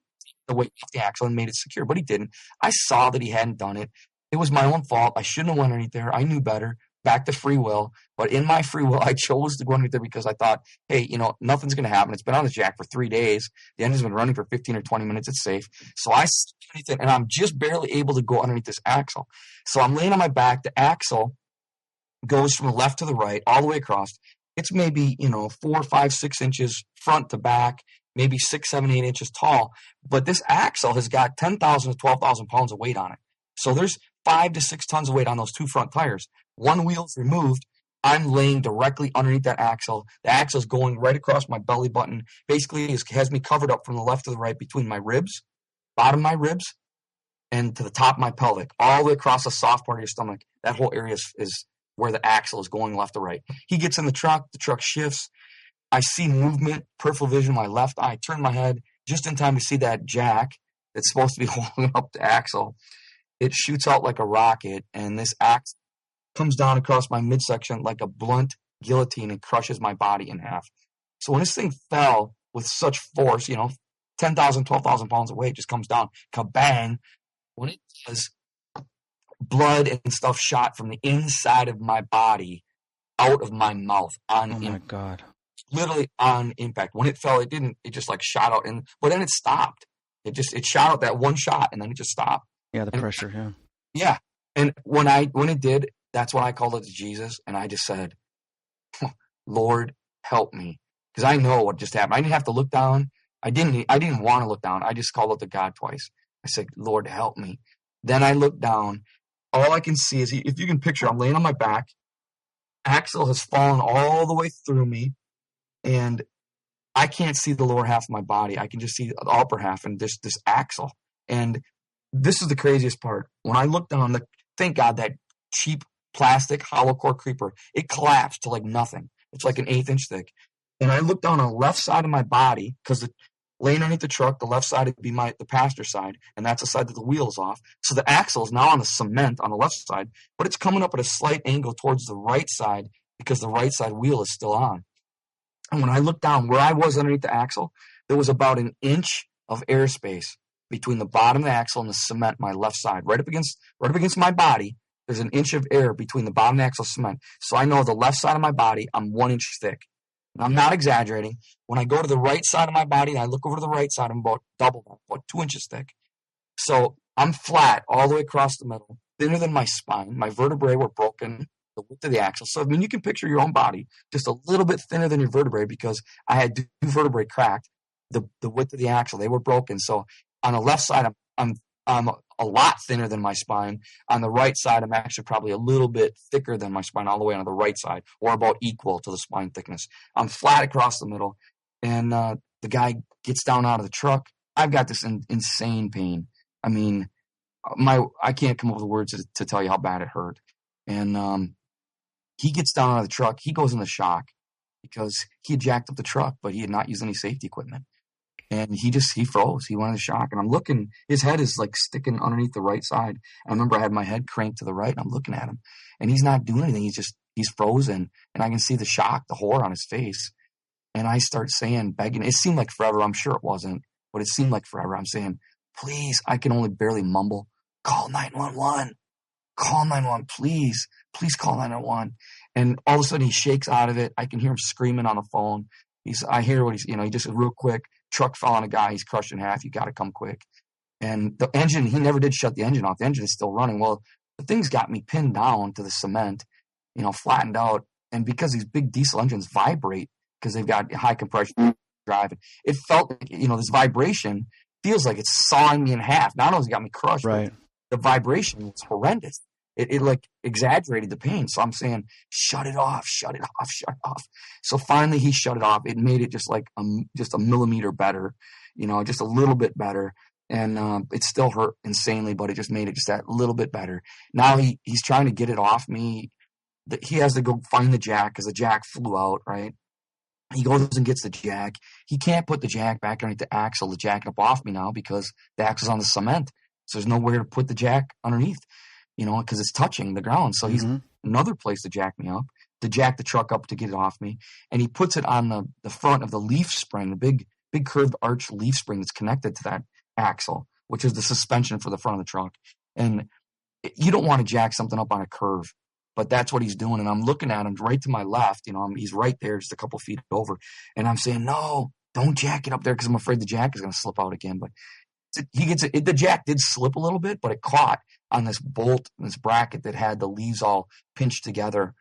[SPEAKER 2] the weight of the axle and made it secure. But he didn't. I saw that he hadn't done it. It was my own fault. I shouldn't have went underneath there. I knew better. Back to free will. But in my free will, I chose to go underneath there because I thought, hey, nothing's going to happen. It's been on the jack for 3 days. The engine's been running for 15 or 20 minutes. It's safe. So I sit underneath it, and I'm just barely able to go underneath this axle. So I'm laying on my back. The axle goes from the left to the right, all the way across. It's maybe, 4, 5, 6 inches front to back, maybe 6, 7, 8 inches tall. But this axle has got 10,000 to 12,000 pounds of weight on it. So there's 5 to 6 tons of weight on those two front tires. One wheel's removed. I'm laying directly underneath that axle. The axle's going right across my belly button. Basically, it has me covered up from the left to the right between my ribs, bottom of my ribs, and to the top of my pelvic, all the way across the soft part of your stomach. That whole area is where the axle is going left to right. He gets in the truck shifts. I see movement, peripheral vision, my left eye. Turn my head just in time to see that jack that's supposed to be holding up the axle. It shoots out like a rocket, and this axle comes down across my midsection like a blunt guillotine and crushes my body in half. So when this thing fell with such force, 10,000, 12,000 pounds of weight just comes down, kabang. When it does, blood and stuff shot from the inside of my body out of my mouth on
[SPEAKER 1] impact. Oh my God.
[SPEAKER 2] Literally on impact. When it fell, it just like shot out, but then it stopped. It shot out that one shot and then it just stopped.
[SPEAKER 1] Yeah, the pressure, yeah.
[SPEAKER 2] Yeah. And when it did, that's when I called it to Jesus, and I just said, Lord, help me. Because I know what just happened. I didn't have to look down. I didn't want to look down. I just called out to God twice. I said, Lord, help me. Then I looked down. All I can see is, if you can picture, I'm laying on my back. Axle has fallen all the way through me, and I can't see the lower half of my body. I can just see the upper half and this axle. And this is the craziest part. When I look down, thank God that cheap plastic hollow core creeper, it collapsed to like nothing. It's like an 1/8 inch thick. And I looked down on the left side of my body because laying underneath the truck, the left side would be the passenger side, and that's the side that the wheel is off. So the axle is now on the cement on the left side, but it's coming up at a slight angle towards the right side because the right side wheel is still on. And when I looked down where I was underneath the axle, there was about an inch of airspace between the bottom of the axle and the cement, my left side, right up against my body. There's an inch of air between the bottom of the axle cement. So I know the left side of my body, I'm 1 inch thick. And I'm not exaggerating. When I go to the right side of my body and I look over to the right side, I'm about double that, about 2 inches thick. So I'm flat all the way across the middle, thinner than my spine. My vertebrae were broken the width of the axle. So, I mean, you can picture your own body just a little bit thinner than your vertebrae because I had 2 vertebrae cracked, the width of the axle. They were broken. So on the left side, I'm a lot thinner than my spine. On the right side, I'm actually probably a little bit thicker than my spine all the way on the right side, or about equal to the spine thickness. I'm flat across the middle, and the guy gets down out of the truck. I've got this insane pain. I mean, I can't come up with words to tell you how bad it hurt. And he gets down out of the truck. He goes into shock because he had jacked up the truck, but he had not used any safety equipment. And he froze. He went into shock. And I'm looking, his head is like sticking underneath the right side. I remember I had my head cranked to the right, and I'm looking at him, and he's not doing anything. He's frozen. And I can see the shock, the horror on his face. And I start saying, begging. It seemed like forever. I'm sure it wasn't, but it seemed like forever. I'm saying, please, I can only barely mumble, call 911. Call 911, please. Please call 911. And all of a sudden he shakes out of it. I can hear him screaming on the phone. I hear what he just real quick, truck fell on a guy. He's crushed in half. You got to come quick. And the engine, he never did shut the engine off. The engine is still running. Well, the thing's got me pinned down to the cement, flattened out. And because these big diesel engines vibrate because they've got high compression drive, it felt like, this vibration feels like it's sawing me in half. Not only has it got me crushed,
[SPEAKER 1] right,
[SPEAKER 2] but the vibration was horrendous. It like exaggerated the pain. So I'm saying, shut it off, shut it off, shut it off. So finally he shut it off. It made it just like just a millimeter better, just a little bit better. And it still hurt insanely, but it just made it just that little bit better. Now he's trying to get it off me. He has to go find the jack because the jack flew out, right? He goes and gets the jack. He can't put the jack back underneath the axle to jack it up off me now because the axle's on the cement. So there's nowhere to put the jack underneath, because it's touching the ground. So he's another place to jack me up, to jack the truck up to get it off me. And he puts it on the front of the leaf spring, the big curved arch leaf spring that's connected to that axle, which is the suspension for the front of the truck. And you don't want to jack something up on a curve, but that's what he's doing. And I'm looking at him right to my left. He's right there, just a couple feet over. And I'm saying, no, don't jack it up there because I'm afraid the jack is going to slip out again. But the jack did slip a little bit, but it caught on this bolt, this bracket that had the leaves all pinched together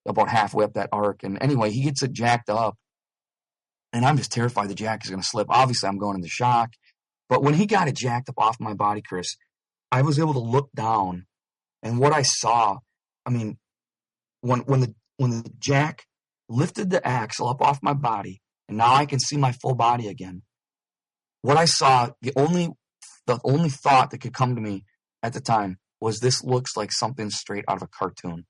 [SPEAKER 2] about halfway up that arc. And anyway, he gets it jacked up, and I'm just terrified the jack is going to slip. Obviously, I'm going into shock. But when he got it jacked up off my body, Chris, I was able to look down, and what I saw, I mean, when the jack lifted the axle up off my body, and now I can see my full body again. What I saw, the only thought that could come to me at the time was, this looks like something straight out of a cartoon.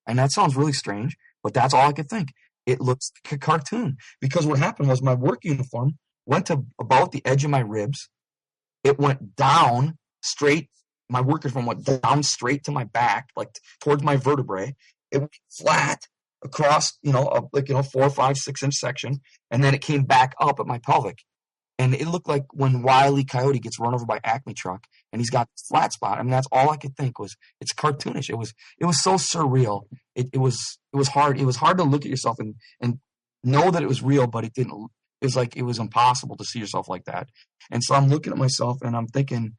[SPEAKER 2] And that sounds really strange, but that's all I could think. It looks like a cartoon. Because what happened was my work uniform went to about the edge of my ribs. It went down straight. My work uniform went down straight to my back, like towards my vertebrae. It went flat across, 4, 5, 6 inch section. And then it came back up at my pelvic. And it looked like when Wile E. Coyote gets run over by Acme truck and he's got this flat spot. I mean, that's all I could think was, it's cartoonish. It was so surreal. It was hard. It was hard to look at yourself and know that it was real, but it was like, it was impossible to see yourself like that. And so I'm looking at myself and I'm thinking,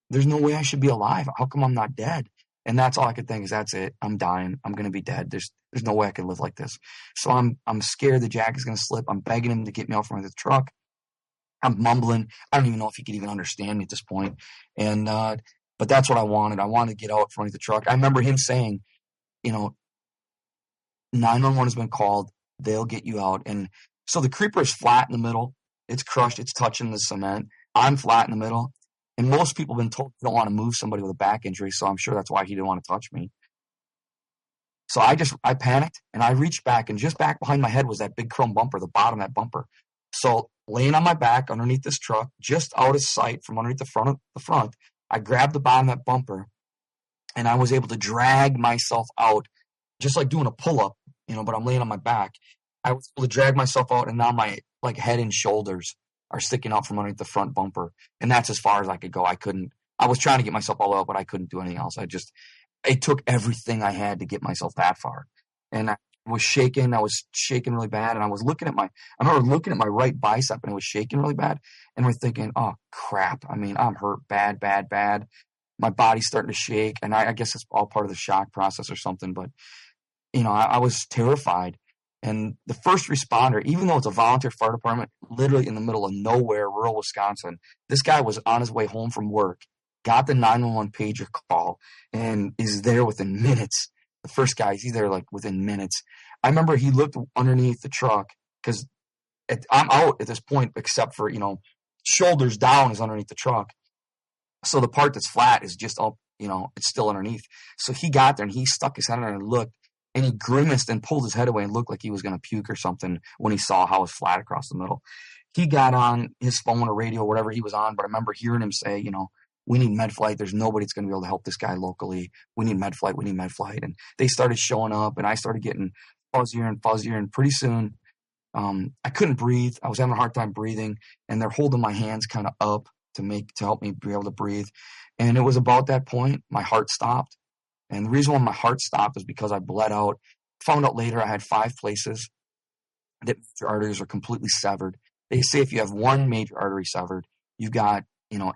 [SPEAKER 2] there's no way I should be alive. How come I'm not dead? And that's all I could think is, that's it. I'm dying. I'm going to be dead. There's no way I can live like this. So I'm scared the jack is going to slip. I'm begging him to get me out from the truck. I'm mumbling. I don't even know if he could even understand me at this point. And, but that's what I wanted. I wanted to get out from the truck. I remember him saying, 911 has been called. They'll get you out. And so the creeper is flat in the middle. It's crushed. It's touching the cement. I'm flat in the middle. And most people have been told you don't want to move somebody with a back injury. So I'm sure that's why he didn't want to touch me. So I panicked and I reached back, and just back behind my head was that big chrome bumper, the bottom of that bumper. So laying on my back underneath this truck, just out of sight from underneath the front, I grabbed the bottom of that bumper, and I was able to drag myself out, just like doing a pull-up, but I'm laying on my back. I was able to drag myself out, and now my head and shoulders are sticking out from underneath the front bumper. And that's as far as I could go. I was trying to get myself all out, but I couldn't do anything else. It took everything I had to get myself that far. And I was shaking really bad. And I remember looking at my right bicep, and it was shaking really bad. And we're thinking, oh crap. I mean, I'm hurt bad. My body's starting to shake. And I guess it's all part of the shock process or something. But I was terrified. And the first responder, even though it's a volunteer fire department, literally in the middle of nowhere, rural Wisconsin, this guy was on his way home from work, got the 911 pager call, and is there within minutes. The first guy, he's there like within minutes. I remember he looked underneath the truck because I'm out at this point, except for, shoulders down is underneath the truck. So the part that's flat is just up, it's still underneath. So he got there and he stuck his head in there and looked, and he grimaced and pulled his head away and looked like he was going to puke or something when he saw how it was flat across the middle. He got on his phone or radio or whatever he was on, but I remember hearing him say, we need med flight. There's nobody that's going to be able to help this guy locally. We need med flight. We need med flight. And they started showing up, and I started getting fuzzier and fuzzier. And pretty soon, I couldn't breathe. I was having a hard time breathing, and they're holding my hands kind of up to help me be able to breathe. And it was about that point my heart stopped. And the reason why my heart stopped is because I bled out. Found out later I had 5 places that major arteries are completely severed. They say if you have one major artery severed, you've got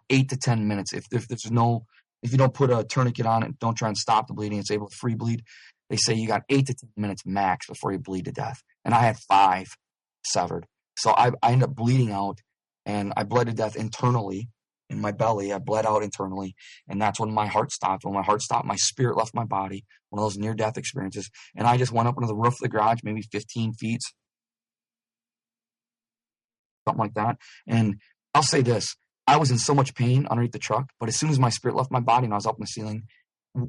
[SPEAKER 2] 8 to 10 minutes. If you don't put a tourniquet on it, don't try and stop the bleeding, it's able to free bleed. They say you got 8 to 10 minutes max before you bleed to death. And I had 5 severed. So I ended up bleeding out, and I bled to death internally in my belly. I bled out internally, and that's when my heart stopped. When my heart stopped, my spirit left my body, one of those near-death experiences, and I just went up into the roof of the garage, maybe 15 feet, something like that. And I'll say this, I was in so much pain underneath the truck, but as soon as my spirit left my body and I was up in the ceiling,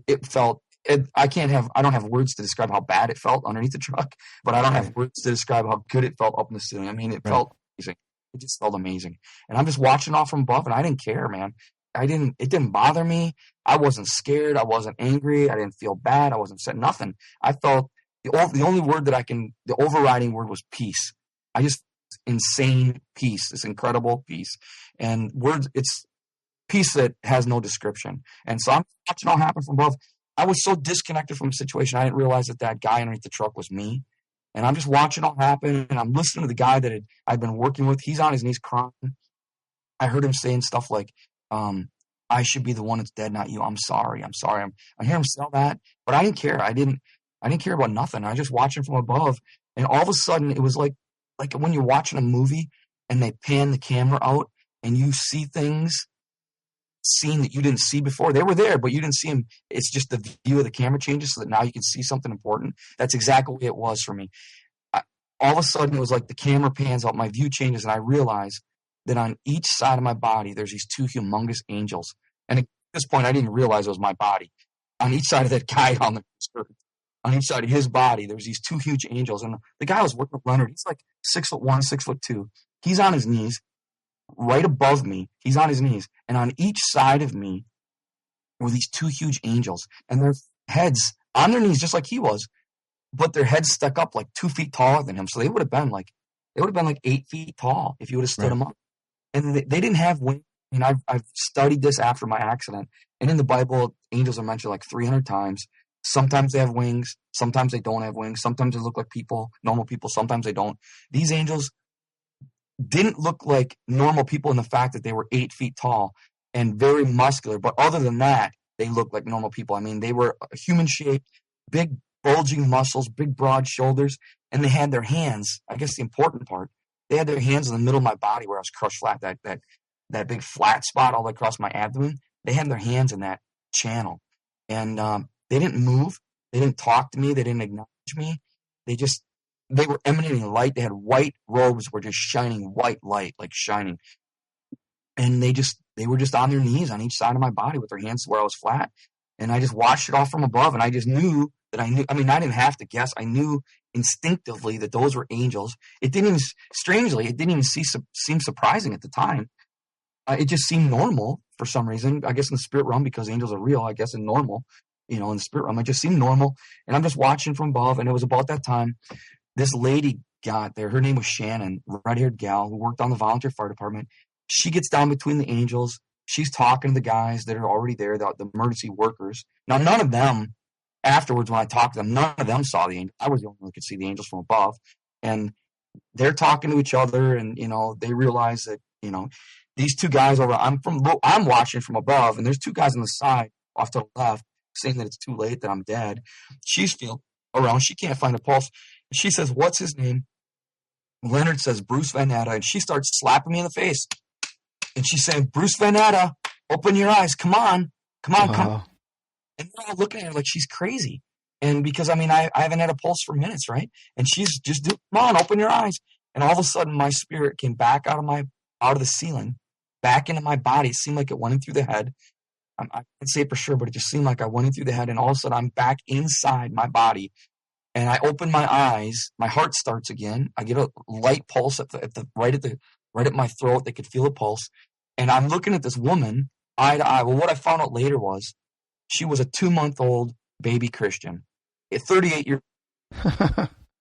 [SPEAKER 2] it felt I don't have words to describe how bad it felt underneath the truck, but I don't have words to describe how good it felt up in the ceiling. I mean, it felt amazing. It just felt amazing. And I'm just watching off from above, and I didn't care, man. It didn't bother me. I wasn't scared. I wasn't angry. I didn't feel bad. I wasn't upset. Nothing. I felt the only word the overriding word was peace. I just, insane peace, this incredible peace. And it's peace that has no description. And so I'm watching all happen from above. I was so disconnected from the situation, I didn't realize that guy underneath the truck was me. And I'm just watching all happen, and I'm listening to the guy that I'd been working with. He's on his knees crying. I heard him saying stuff like, I should be the one that's dead, not you. I'm sorry. I hear him say that, but I didn't care. I didn't care about nothing. I was just watching from above. And all of a sudden it was like when you're watching a movie and they pan the camera out and you see things seen that you didn't see before. They were there, but you didn't see them. It's just the view of the camera changes so that now you can see something important. That's exactly the way it was for me. All of a sudden, it was like the camera pans out, my view changes, and I realize that on each side of my body, there's these 2 humongous angels. And at this point, I didn't realize it was my body. On each side of that guy on each side of his body, there's these 2 huge angels. And the guy I was working with, Leonard, he's like 6'1", 6'2". He's on his knees. Right above me, he's on his knees, and on each side of me were these 2 huge angels, and their heads on their knees just like he was, but their heads stuck up like 2 feet taller than him. So they would have been like 8 feet tall if you would have stood them up. And they didn't have wings. I mean, I've studied this after my accident, and in the Bible, angels are mentioned like 300 times. Sometimes they have wings, sometimes they don't have wings, sometimes they look like people, normal people, sometimes they don't. These angels didn't look like normal people in the fact that they were 8 feet tall and very muscular. But other than that, they looked like normal people. I mean, they were human shaped, big bulging muscles, big broad shoulders, and they had their hands. I guess the important part, they had their hands in the middle of my body where I was crushed flat, that big flat spot all across my abdomen. They had their hands in that channel. And they didn't move. They didn't talk to me. They didn't acknowledge me. They were emanating light. They had white robes, were just shining white light, like shining. And they were just on their knees on each side of my body with their hands where I was flat. And I just watched it all from above. And I just knew that I didn't have to guess. I knew instinctively that those were angels. It didn't even seem surprising at the time. It just seemed normal for some reason. I guess in the spirit realm, because angels are real, I guess in normal, in the spirit realm, it just seemed normal. And I'm just watching from above. And it was about that time this lady got there. Her name was Shannon, red-haired gal who worked on the volunteer fire department. She gets down between the angels. She's talking to the guys that are already there, the emergency workers. Now, none of them, afterwards when I talked to them, none of them saw the angels. I was the only one who could see the angels from above. And they're talking to each other, and, they realize that, these 2 guys I'm watching from above, and there's 2 guys on the side off to the left saying that it's too late, that I'm dead. She's feeling around. She can't find a pulse. And she says, what's his name? Leonard says, Bruce Van Natta. And she starts slapping me in the face. And she's saying, Bruce Van Natta, open your eyes. Come on. Come on, come on. And we're all looking at her like she's crazy. And because, I mean, I haven't had a pulse for minutes, right? And she's just, come on, open your eyes. And all of a sudden, my spirit came back out of the ceiling, back into my body. It seemed like it went in through the head. I can't say it for sure, but it just seemed like I went in through the head. And all of a sudden, I'm back inside my body. And I open my eyes. My heart starts again. I get a light pulse right at my throat. They could feel a pulse. And I'm looking at this woman eye to eye. Well, what I found out later was she was a 2-month-old baby Christian. At 38 years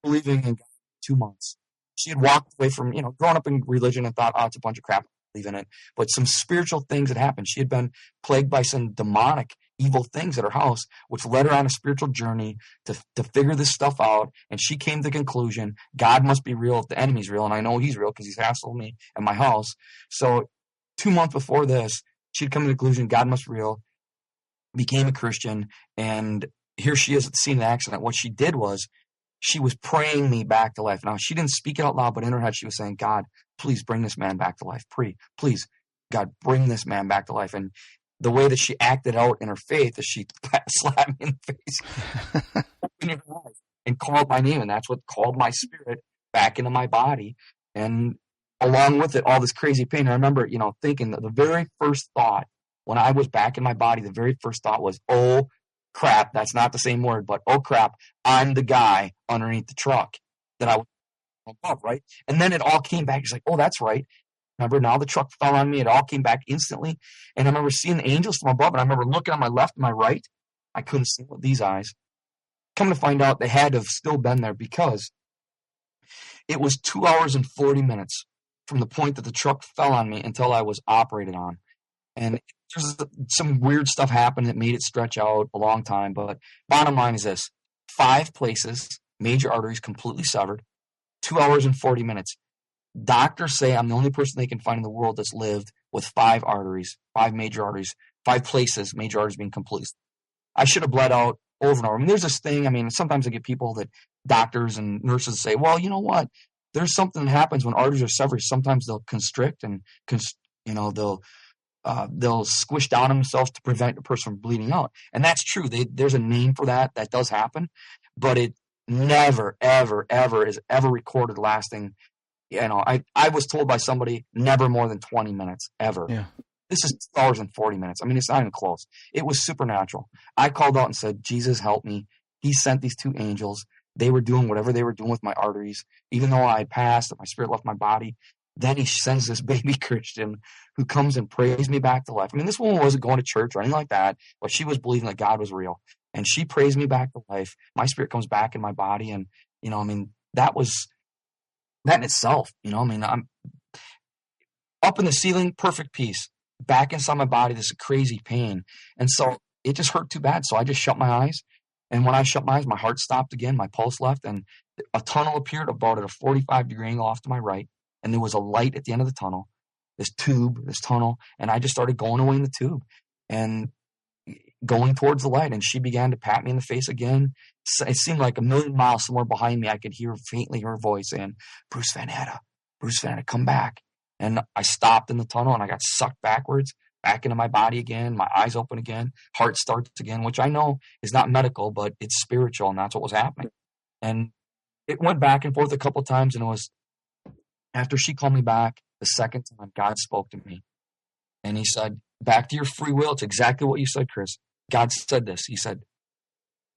[SPEAKER 2] believing in God 2 months. She had walked away from, growing up in religion and thought, oh, it's a bunch of crap, I believe in it. But some spiritual things had happened. She had been plagued by some demonic, evil things at her house, which led her on a spiritual journey to figure this stuff out. And she came to the conclusion, God must be real if the enemy's real. And I know he's real because he's hassled me at my house. So 2 months before this, she'd come to the conclusion, God must be real, became a Christian, and here she is at the scene of the accident. What she did was she was praying me back to life. Now, she didn't speak it out loud, but in her head she was saying, God, please bring this man back to life. Please, God, bring this man back to life. And the way that she acted out in her faith is she slapped me in the face and called my name. And that's what called my spirit back into my body. And along with it, all this crazy pain. I remember, thinking that the very first thought when I was back in my body, the very first thought was, oh, crap, that's not the same word, but oh crap, I'm the guy underneath the truck that I was above, right? And then it all came back. It's like, oh, that's right. Remember, now the truck fell on me. It all came back instantly. And I remember seeing the angels from above, and I remember looking on my left and my right. I couldn't see with these eyes. Come to find out, they had to have still been there because it was 2 hours and 40 minutes from the point that the truck fell on me until I was operated on. And just some weird stuff happened that made it stretch out a long time. But bottom line is this: 5 places, major arteries completely severed, 2 hours and 40 minutes. Doctors say I'm the only person they can find in the world that's lived with 5 arteries, 5 major arteries, 5 places, major arteries being completely. I should have bled out over and over. I mean, there's this thing. I mean, sometimes I get people that doctors and nurses say, well, you know what? There's something that happens when arteries are severed. Sometimes they'll constrict and, they'll squish down themselves to prevent the person from bleeding out. And that's true. There's a name for that. That does happen. But it never, ever, ever is ever recorded lasting. I was told by somebody never more than 20 minutes, ever.
[SPEAKER 1] Yeah.
[SPEAKER 2] This is 2 hours and 40 minutes. I mean, it's not even close. It was supernatural. I called out and said, Jesus, help me. He sent these 2 angels. They were doing whatever they were doing with my arteries. Even though I passed, my spirit left my body. Then he sends this baby Christian who comes and prays me back to life. I mean, this woman wasn't going to church or anything like that, but she was believing that God was real. And she prays me back to life. My spirit comes back in my body. And, that was that in itself. I'm up in the ceiling, perfect peace. Back inside my body, this crazy pain. And so it just hurt too bad. So I just shut my eyes. And when I shut my eyes, my heart stopped again. My pulse left. And a tunnel appeared about at a 45-degree angle off to my right. And there was a light at the end of the tunnel, this tunnel. And I just started going away in the tube and going towards the light. And she began to pat me in the face again. It seemed like a million miles somewhere behind me. I could hear faintly her voice saying, Bruce Van Natta, come back. And I stopped in the tunnel and I got sucked backwards, back into my body again. My eyes open again. Heart starts again, which I know is not medical, but it's spiritual. And that's what was happening. And it went back and forth a couple of times. And it was after she called me back the second time, God spoke to me. And he said, back to your free will. It's exactly what you said, Chris. God said this. He said,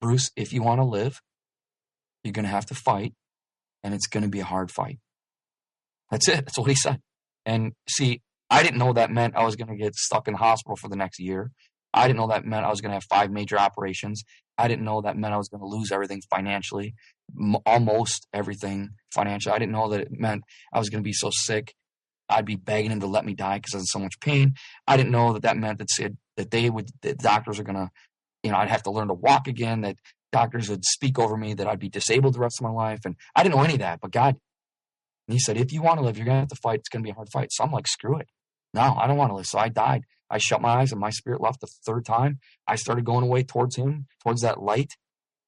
[SPEAKER 2] Bruce, if you want to live, you're going to have to fight. And it's going to be a hard fight. That's it. That's what he said. And see, I didn't know that meant I was going to get stuck in the hospital for the next year. I didn't know that meant I was going to have 5 major operations. I didn't know that meant I was going to lose everything financially, almost everything financially. I didn't know that it meant I was going to be so sick I'd be begging him to let me die because I was in so much pain. I didn't know that meant that the doctors are going to, I'd have to learn to walk again, that doctors would speak over me, that I'd be disabled the rest of my life. And I didn't know any of that, but God, and he said, if you want to live, you're going to have to fight. It's going to be a hard fight. So I'm like, screw it. No, I don't want to live. So I died. I shut my eyes and my spirit left the 3rd time. I started going away towards him, towards that light.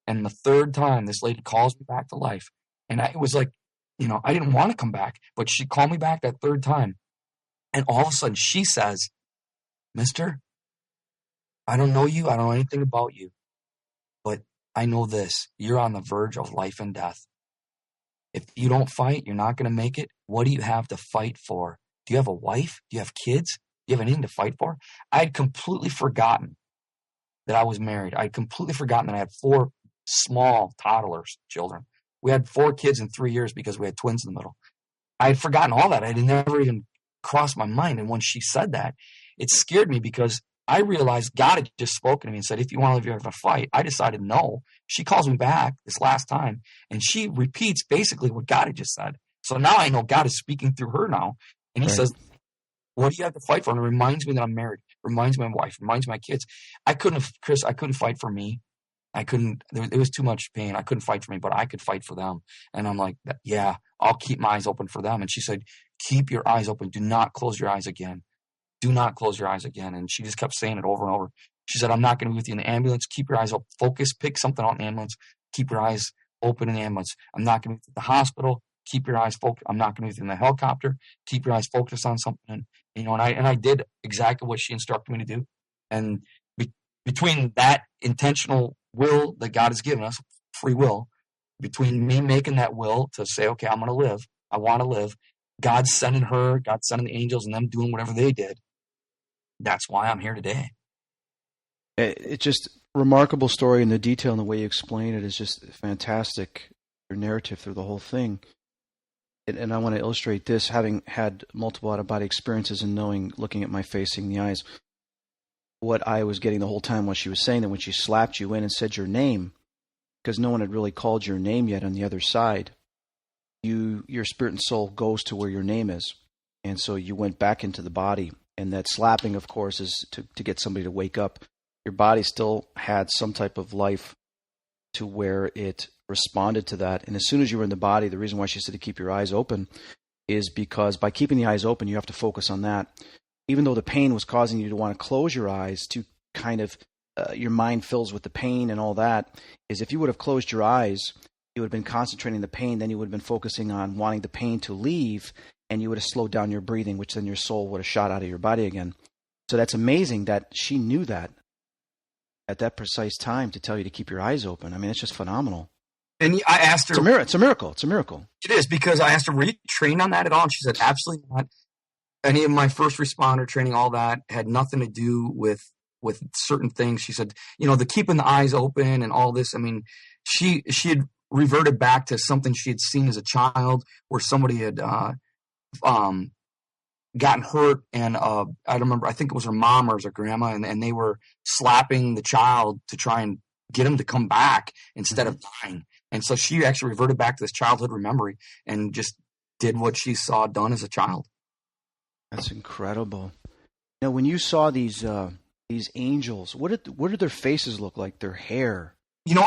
[SPEAKER 2] And the third time, this lady calls me back to life. And it was like, I didn't want to come back, but she called me back that third time. And all of a sudden she says, Mister, I don't know you. I don't know anything about you, but I know this. You're on the verge of life and death. If you don't fight, you're not going to make it. What do you have to fight for? Do you have a wife? Do you have kids? Do you have anything to fight for? I had completely forgotten that I was married. I had completely forgotten that I had 4 small toddlers, children. We had 4 kids in 3 years because we had twins in the middle. I had forgotten all that. It never even crossed my mind. And when she said that, it scared me because I realized God had just spoken to me and said, if you want to live, you have to fight. I decided no. She calls me back this last time, and she repeats basically what God had just said. So now I know God is speaking through her now. And he says, what do you have to fight for? And it reminds me that I'm married, reminds my wife, reminds my kids. I couldn't fight for me. It was too much pain. I couldn't fight for me, but I could fight for them. And I'm like, yeah, I'll keep my eyes open for them. And she said, keep your eyes open. Do not close your eyes again. Do not close your eyes again. And she just kept saying it over and over. She said, I'm not going to be with you in the ambulance. Keep your eyes open. Focus. Pick something out in the ambulance. Keep your eyes open in the ambulance. I'm not going to be at the hospital. Keep your eyes focused. I'm not going to be in the helicopter. Keep your eyes focused on something. And I did exactly what she instructed me to do. And between that intentional will that God has given us, free will, between me making that will to say, okay, I'm going to live. I want to live. God sending the angels and them doing whatever they did. That's why I'm here today.
[SPEAKER 1] It's just a remarkable story, and the detail and the way you explain it is just fantastic. Your narrative through the whole thing. And I want to illustrate this, having had multiple out-of-body experiences and looking at my face, seeing the eyes. What I was getting the whole time was she was saying that when she slapped you in and said your name, because no one had really called your name yet on the other side, your spirit and soul goes to where your name is. And so you went back into the body. And that slapping, of course, is to get somebody to wake up. Your body still had some type of life to where it responded to that. And as soon as you were in the body, the reason why she said to keep your eyes open is because by keeping the eyes open, you have to focus on that. Even though the pain was causing you to want to close your eyes to kind of, your mind fills with the pain and all that, is if you would have closed your eyes, you would have been concentrating the pain, then you would have been focusing on wanting the pain to leave, and you would have slowed down your breathing, which then your soul would have shot out of your body again. So that's amazing that she knew that at that precise time to tell you to keep your eyes open. I mean, it's just phenomenal.
[SPEAKER 2] And I asked her...
[SPEAKER 1] It's a miracle. It's a miracle.
[SPEAKER 2] It is, because I asked her, were you trained on that at all? And she said, absolutely not. Any of my first responder training, all that, had nothing to do with certain things. She said, the keeping the eyes open and all this. I mean, she had reverted back to something she had seen as a child where somebody had gotten hurt, and I remember, I think it was her mom or her grandma, and they were slapping the child to try and get him to come back instead of dying. And so she actually reverted back to this childhood memory and just did what she saw done as a child.
[SPEAKER 1] That's incredible. Now, when you saw these angels, what did their faces look like? Their hair?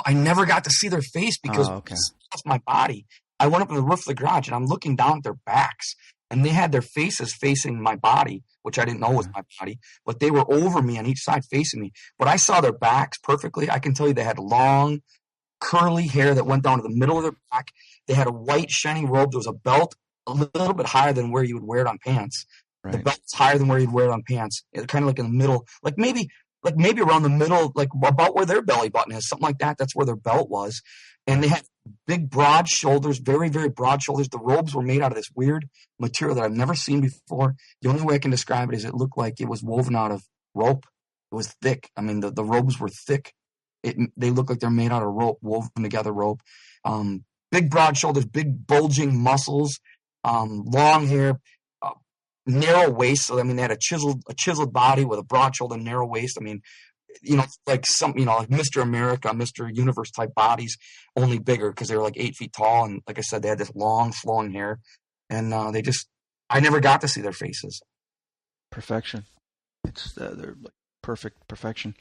[SPEAKER 2] I never got to see their face because of my body. I went up on the roof of the garage and I'm looking down at their backs, and they had their faces facing my body, which I didn't know was my body, but they were over me on each side facing me. But I saw their backs perfectly. I can tell you they had long, curly hair that went down to the middle of their back. They had a white, shiny robe. There was a belt a little bit higher than where you would wear it on pants. Right. The belt's higher than where you'd wear it on pants. It's kind of like in the middle, like maybe around the middle, like about where their belly button is, something like that. That's where their belt was. And they had big, broad shoulders, very, very broad shoulders. The robes were made out of this weird material that I've never seen before. The only way I can describe it is it looked like it was woven out of rope. It was thick. I mean, the robes were thick. They look like they're made out of rope, woven together rope. Big, broad shoulders, big, bulging muscles, long hair, narrow waist. So, I mean, they had a chiseled body with a broad shoulder, narrow waist. I mean, like like Mr. America, Mr. Universe type bodies, only bigger because they were like 8 feet tall. And like I said, they had this long flowing hair, and I never got to see their faces.
[SPEAKER 1] Perfection. They're like perfection.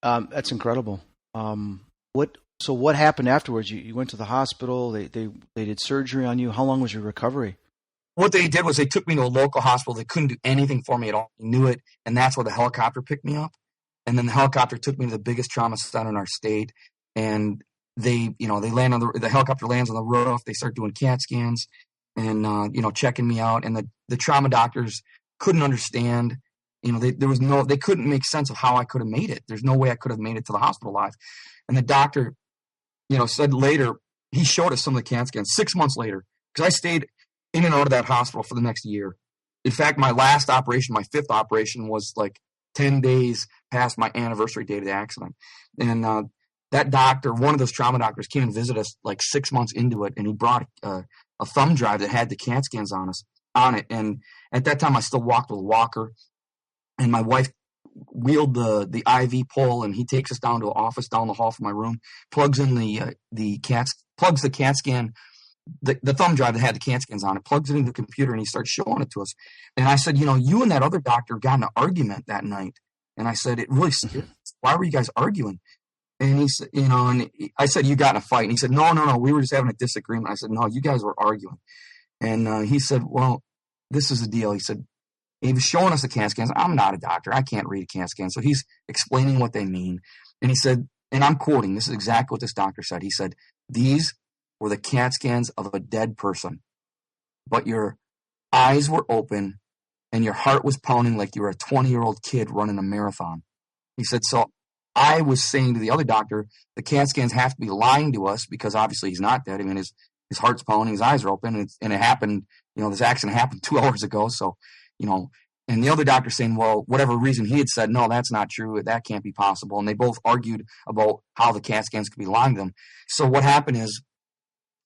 [SPEAKER 1] That's incredible. What happened afterwards? You went to the hospital. They did surgery on you. How long was your recovery?
[SPEAKER 2] What they did was they took me to a local hospital. They couldn't do anything for me at all. They knew it, and that's where the helicopter picked me up. And then the helicopter took me to the biggest trauma center in our state. And they land on the helicopter lands on the roof. They start doing CAT scans and, checking me out. And the trauma doctors couldn't understand, they couldn't make sense of how I could have made it. There's no way I could have made it to the hospital alive. And the doctor, said later, he showed us some of the CAT scans 6 months later, because I stayed in and out of that hospital for the next year. In fact, my last operation, my 5th operation, was like 10 days past my anniversary date of the accident. And that doctor, one of those trauma doctors, came and visited us like 6 months into it, and he brought a thumb drive that had the CAT scans on it. And at that time, I still walked with a walker, and my wife wheeled the IV pole, and he takes us down to an office down the hall from my room, plugs in the CAT scan, the thumb drive that had the CAT scans on it, plugs it into the computer, and he starts showing it to us. And I said, you and that other doctor got in an argument that night. And I said, it really scared us. Why were you guys arguing? And he said, and I said, you got in a fight. And he said, no, we were just having a disagreement. I said, no, you guys were arguing. And he said, well, this is the deal. He said, he was showing us the CAT scans. I'm not a doctor. I can't read a CAT scan. So he's explaining what they mean. And he said, and I'm quoting, this is exactly what this doctor said. He said, these were the CAT scans of a dead person, but your eyes were open and your heart was pounding like you were a 20-year-old kid running a marathon. He said, so I was saying to the other doctor, the CAT scans have to be lying to us because obviously he's not dead. I mean, his heart's pounding, his eyes are open, and it happened, this accident happened 2 hours ago. So, and the other doctor saying, well, whatever reason he had said, no, that's not true. That can't be possible. And they both argued about how the CAT scans could be lying to them. So what happened is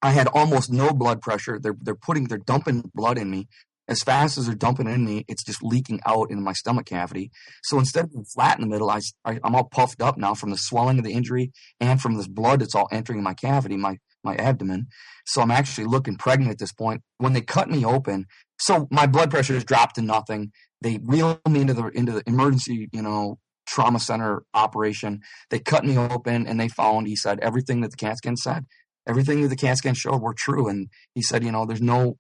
[SPEAKER 2] I had almost no blood pressure. They're dumping blood in me. As fast as they're dumping it in me, it's just leaking out into my stomach cavity. So instead of being flat in the middle, I'm all puffed up now from the swelling of the injury and from this blood that's all entering my cavity, my abdomen. So I'm actually looking pregnant at this point. When they cut me open, so my blood pressure has dropped to nothing. They wheel me into the emergency, trauma center operation. They cut me open and they found, he said, everything that the CAT scan said, everything that the CAT scan showed were true. And he said, there's no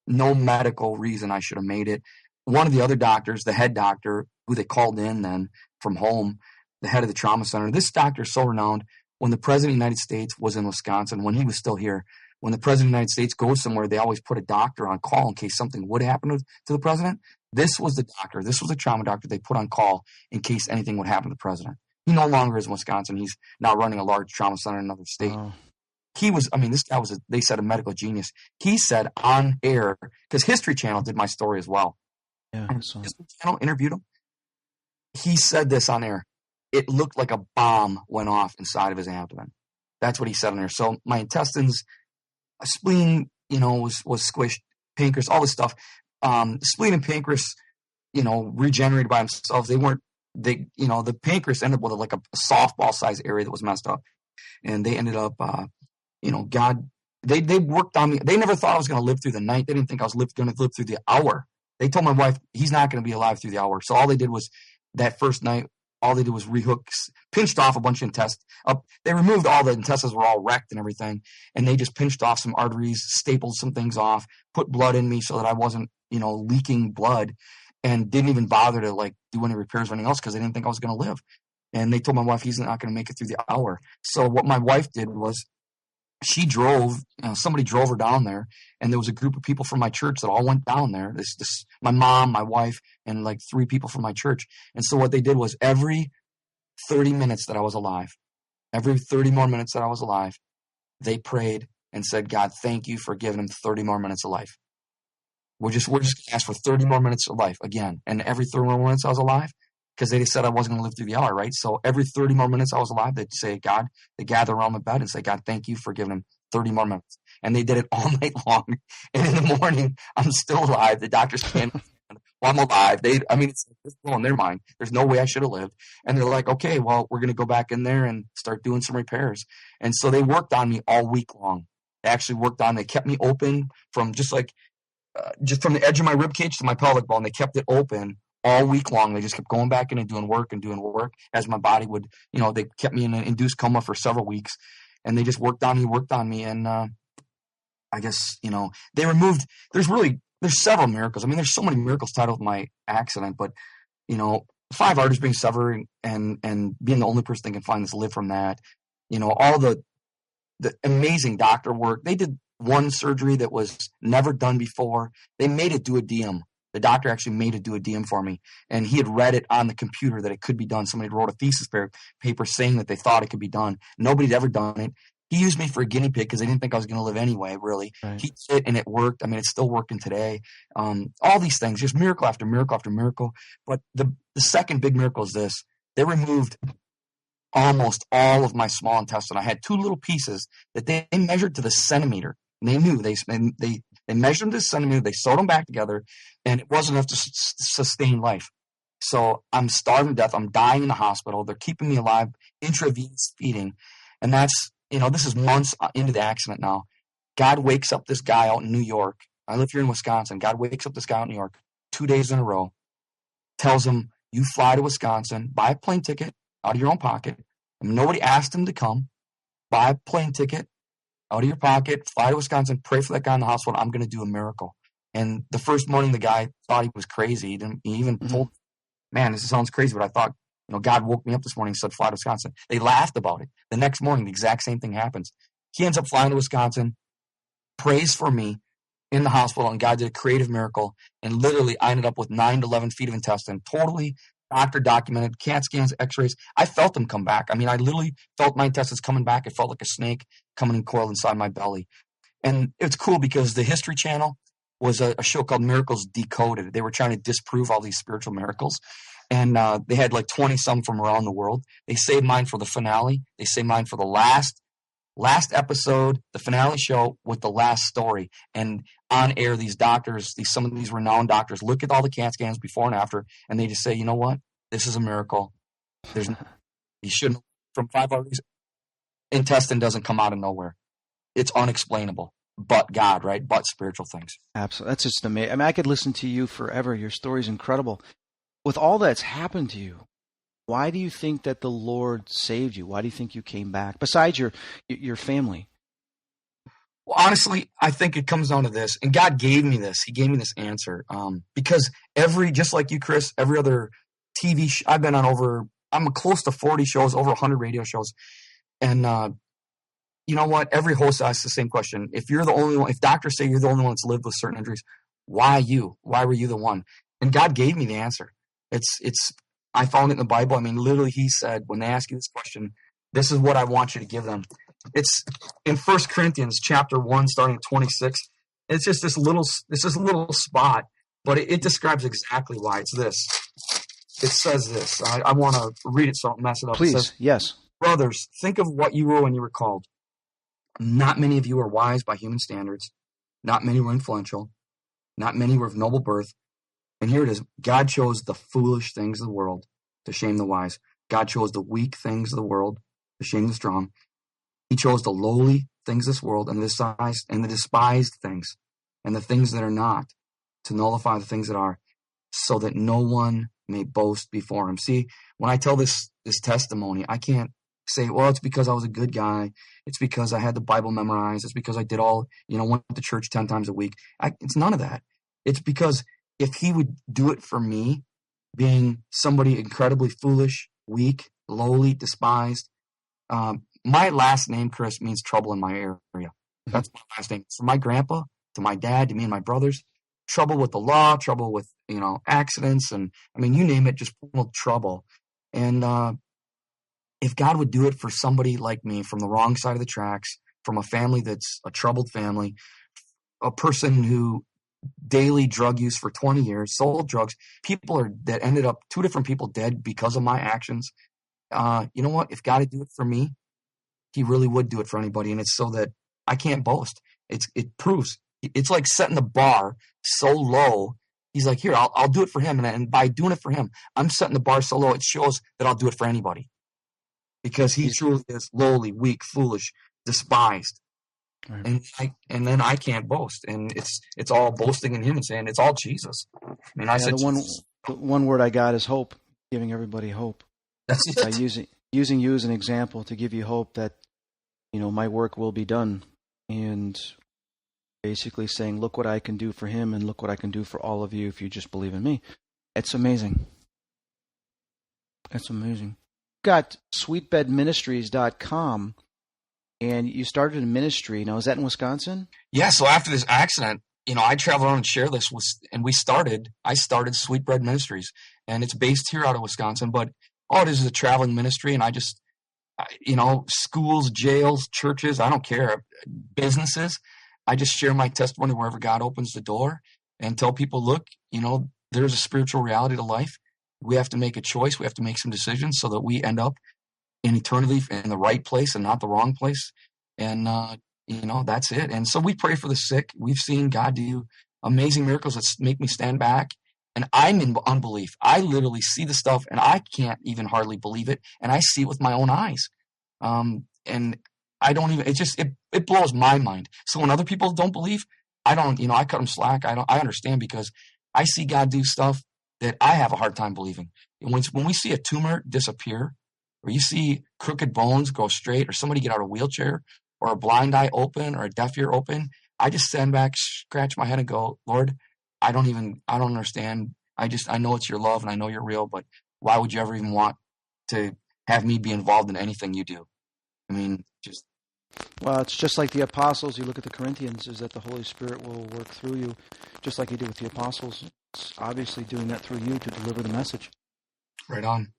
[SPEAKER 2] medical reason I should have made it. One of the other doctors, the head doctor, who they called in then from home, the head of the trauma center, this doctor is so renowned. When the president of the United States was in Wisconsin, when he was still here, when the president of the United States goes somewhere, they always put a doctor on call in case something would happen to the president. This was the doctor. This was a trauma doctor they put on call in case anything would happen to the president. He no longer is in Wisconsin. He's now running a large trauma center in another state. Oh. He was, this guy was, they said, a medical genius. He said on air, because History Channel did my story as well.
[SPEAKER 1] Yeah,
[SPEAKER 2] History Channel interviewed him. He said this on air. It looked like a bomb went off inside of his abdomen. That's what he said on there. So my intestines, spleen, was squished, pancreas, all this stuff. Spleen and pancreas, regenerated by themselves. The pancreas ended up with like a softball size area that was messed up. And they ended up, they worked on me. They never thought I was going to live through the night. They didn't think I was going to live through the hour. They told my wife, he's not going to be alive through the hour. So all they did was that first night, all they did was pinched off a bunch of intestines. They removed all the intestines, were all wrecked and everything. And they just pinched off some arteries, stapled some things off, put blood in me so that I wasn't, leaking blood, and didn't even bother to do any repairs or anything else because they didn't think I was going to live. And they told my wife he's not going to make it through the hour. So what my wife did was she drove, somebody drove her down there, and there was a group of people from my church that all went down there. My mom, my wife, and 3 people from my church. And so what they did was every 30 minutes that I was alive, every 30 more minutes that I was alive, they prayed and said, God, thank you for giving him 30 more minutes of life. We're just going to ask for 30 more minutes of life again. And every 30 more minutes I was alive, because they said I wasn't going to live through the hour, right? So every 30 more minutes I was alive, they'd say, God, they gather around my bed and say, God, thank you for giving him 30 more minutes. And they did it all night long. And in the morning, I'm still alive. The doctors can't, well, I'm alive. It's blowing their mind. There's no way I should have lived. And they're like, okay, well, we're going to go back in there and start doing some repairs. And so they worked on me all week long. They kept me open from just from the edge of my rib cage to my pelvic bone. They kept it open all week long. They just kept going back in and doing work as my body would, they kept me in an induced coma for several weeks, and they just worked on me. And I guess, they removed, there's several miracles. There's so many miracles tied up with my accident, but, 5 arteries being severed and being the only person that can find this live from that, all the the amazing doctor work. They did one surgery that was never done before. They made it duodenum. The doctor actually made it duodenum for me, and he had read it on the computer that it could be done. Somebody wrote a thesis paper saying that they thought it could be done. Nobody had ever done it. He used me for a guinea pig because they didn't think I was going to live anyway, really.
[SPEAKER 1] Right.
[SPEAKER 2] He did it, and it worked. I mean, it's still working today. All these things, just miracle after miracle after miracle. But the second big miracle is this. They removed almost all of my small intestine. I had 2 little pieces that they measured to the centimeter. And they knew. They measured them to the centimeter. They sewed them back together, and it wasn't enough to sustain life. So I'm starving to death. I'm dying in the hospital. They're keeping me alive, intravenous feeding. And that's, this is months into the accident now. God wakes up this guy out in New York. I live here in Wisconsin. God wakes up this guy out in New York 2 days in a row, tells him, you fly to Wisconsin, buy a plane ticket out of your own pocket. And nobody asked him to come. Buy a plane ticket out of your pocket, fly to Wisconsin, pray for that guy in the hospital. I'm going to do a miracle. And the first morning, the guy thought he was crazy. He even told, man, this sounds crazy, but I thought, God woke me up this morning and said, fly to Wisconsin. They laughed about it. The next morning, the exact same thing happens. He ends up flying to Wisconsin, prays for me in the hospital, and God did a creative miracle. And literally, I ended up with 9 to 11 feet of intestine, totally doctor documented, CAT scans, x-rays. I felt them come back. I mean, I literally felt my intestines coming back. It felt like a snake coming and coiled inside my belly. And it's cool because the History Channel was a show called Miracles Decoded. They were trying to disprove all these spiritual miracles. And they had like 20-some from around the world. They saved mine for the finale. They saved mine for the last episode, the finale show with the last story. And on air, these doctors, some of these renowned doctors, look at all the CAT scans before and after, and they just say, you know what? This is a miracle. You shouldn't, from 5 hours, intestine doesn't come out of nowhere. It's unexplainable. But God, right? But spiritual things.
[SPEAKER 1] Absolutely. That's just amazing. I mean, I could listen to you forever. Your story's incredible. With all that's happened to you, why do you think that the Lord saved you? Why do you think you came back? Besides your family.
[SPEAKER 2] Well, honestly, I think it comes down to this. And God gave me this. He gave me this answer. Because just like you, Chris, every other TV I've been on I'm close to 40 shows, over 100 radio shows. And you know what? Every host asks the same question. If you're the only one, if doctors say you're the only one that's lived with certain injuries, why you? Why were you the one? And God gave me the answer. I found it in the Bible. I mean, literally, He said, when they ask you this question, this is what I want you to give them. It's in 1 Corinthians chapter 1, starting at 26. It's just this little spot, but it describes exactly why. It's this. It says this. I want to read it so I don't mess it up.
[SPEAKER 1] Please,
[SPEAKER 2] it says,
[SPEAKER 1] yes.
[SPEAKER 2] Brothers, think of what you were when you were called. Not many of you are wise by human standards. Not many were influential. Not many were of noble birth. And here it is. God chose the foolish things of the world to shame the wise. God chose the weak things of the world to shame the strong. He chose the lowly things of this world and the despised things and the things that are not to nullify the things that are, so that no one may boast before Him. See, when I tell this testimony, I can't say, well, it's because I was a good guy. It's because I had the Bible memorized. It's because I did went to church 10 times a week. It's none of that. It's because if He would do it for me, being somebody incredibly foolish, weak, lowly, despised, my last name, Chris, means trouble in my area. That's my last name. From my grandpa to my dad to me and my brothers, trouble with the law, trouble with, accidents. And I mean, you name it, just trouble. And if God would do it for somebody like me from the wrong side of the tracks, from a family that's a troubled family, a person who daily drug use for 20 years, sold drugs, that ended up 2 different people dead because of my actions. You know what? If God would do it for me, He really would do it for anybody. And it's so that I can't boast. It proves. It's like setting the bar so low. He's like, here, I'll do it for Him. And by doing it for Him, I'm setting the bar so low, it shows that I'll do it for anybody. Because He truly is lowly, weak, foolish, despised. Right. And then I can't boast. And it's all boasting in Him and saying it's all Jesus. I mean,
[SPEAKER 1] the one word I got is hope, giving everybody hope.
[SPEAKER 2] That's it.
[SPEAKER 1] By using you as an example to give you hope that, my work will be done. And basically saying, look what I can do for Him and look what I can do for all of you if you just believe in me. It's amazing. It's amazing. Got sweetbedministries.com. and you started a ministry. Now, is that in Wisconsin?
[SPEAKER 2] Yeah. So after this accident, I travel around and share this and I started Sweet Bread Ministries, and it's based here out of Wisconsin, but all it is a traveling ministry. And schools, jails, churches, I don't care, businesses. I just share my testimony wherever God opens the door and tell people, look, there's a spiritual reality to life. We have to make a choice. We have to make some decisions so that we end up in eternity in the right place and not the wrong place. And, that's it. And so we pray for the sick. We've seen God do amazing miracles that make me stand back. And I'm in unbelief. I literally see the stuff and I can't even hardly believe it. And I see it with my own eyes. And I don't even, it blows my mind. So when other people don't believe, I cut them slack. I understand because I see God do stuff that I have a hard time believing. When we see a tumor disappear, or you see crooked bones go straight, or somebody get out of a wheelchair, or a blind eye open, or a deaf ear open, I just stand back, scratch my head and go, Lord, I don't understand. I know it's your love and I know you're real, but why would you ever even want to have me be involved in anything you do? I mean,
[SPEAKER 1] Well, it's just like the apostles. You look at the Corinthians, is that the Holy Spirit will work through you, just like he did with the apostles. It's obviously doing that through you to deliver the message.
[SPEAKER 2] Right on.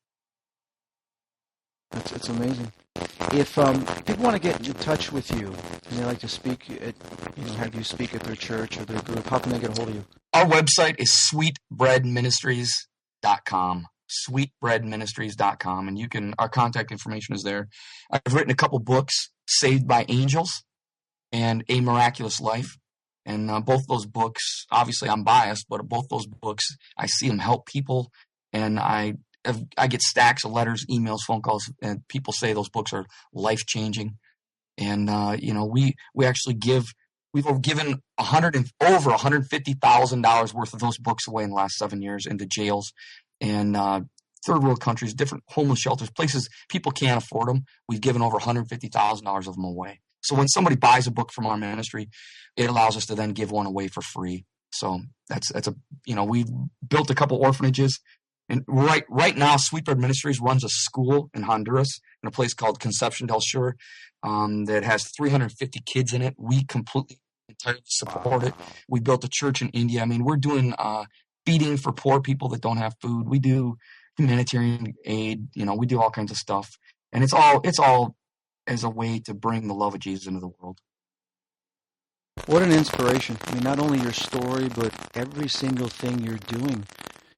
[SPEAKER 1] It's amazing. If people want to get in touch with you and they like to speak, have you speak at their church or their group, how can they get a hold of you?
[SPEAKER 2] Our website is sweetbreadministries.com. Sweetbreadministries.com, and our contact information is there. I've written a couple books, Saved by Angels and A Miraculous Life. And both those books, obviously I'm biased, but both those books, I see them help people. And I get stacks of letters, emails, phone calls, and people say those books are life-changing. And, we actually we've given over $150,000 worth of those books away in the last 7 years into jails and third world countries, different homeless shelters, places people can't afford them. We've given over $150,000 of them away. So when somebody buys a book from our ministry, it allows us to then give one away for free. So we've built a couple orphanages. And right now, Sweet Bread Ministries runs a school in Honduras in a place called Conception del Sur that has 350 kids in it. We completely entirely support it. We built a church in India. I mean, we're doing feeding for poor people that don't have food. We do humanitarian aid. We do all kinds of stuff, and it's all as a way to bring the love of Jesus into the world.
[SPEAKER 1] What an inspiration! I mean, not only your story, but every single thing you're doing.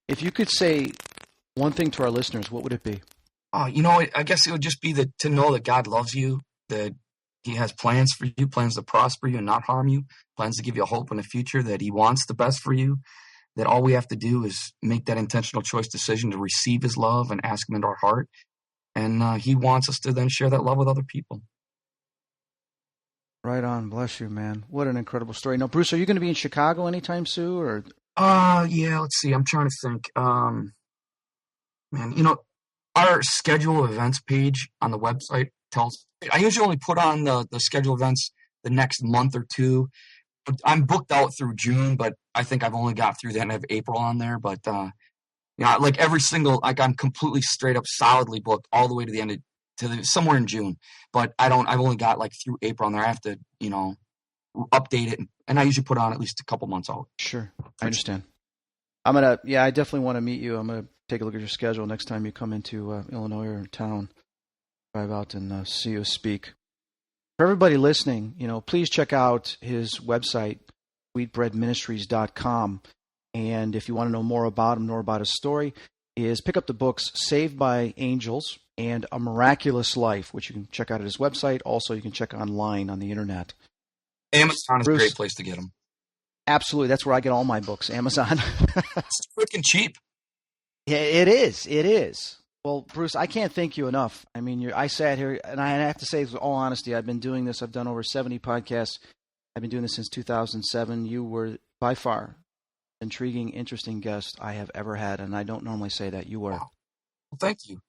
[SPEAKER 1] If you could say one thing to our listeners, what would it be?
[SPEAKER 2] I guess it would just be to know that God loves you, that he has plans for you, plans to prosper you and not harm you, plans to give you a hope in the future, that he wants the best for you, that all we have to do is make that intentional choice decision to receive his love and ask him into our heart. And he wants us to then share that love with other people.
[SPEAKER 1] Right on. Bless you, man. What an incredible story. Now, Bruce, are you going to be in Chicago anytime soon? Or?
[SPEAKER 2] Yeah, let's see. I'm trying to think. Our schedule of events page on the website tells, I usually only put on the schedule events the next month or two. I'm booked out through June, but I think I've only got through the end of April on there. But, I'm completely straight up solidly booked all the way to the end somewhere in June. But I've only got through April on there. I have to, update it. And I usually put on at least a couple months out.
[SPEAKER 1] Sure. I understand. I definitely want to meet you. I'm going to take a look at your schedule next time you come into Illinois or town. Drive out and see you speak. For everybody listening, please check out his website, sweetbreadministries.com. And if you want to know more about him, nor about his story, is pick up the books Saved by Angels and A Miraculous Life, which you can check out at his website. Also, you can check online on the internet.
[SPEAKER 2] Amazon is a great place to get them.
[SPEAKER 1] Absolutely. That's where I get all my books, Amazon.
[SPEAKER 2] It's freaking cheap.
[SPEAKER 1] Yeah, it is. It is. Well, Bruce, I can't thank you enough. I mean, I sat here, and I have to say, with all honesty, I've been doing this. I've done over 70 podcasts. I've been doing this since 2007. You were, by far, intriguing, interesting guest I have ever had, and I don't normally say that. You were.
[SPEAKER 2] Wow. Well, thank you.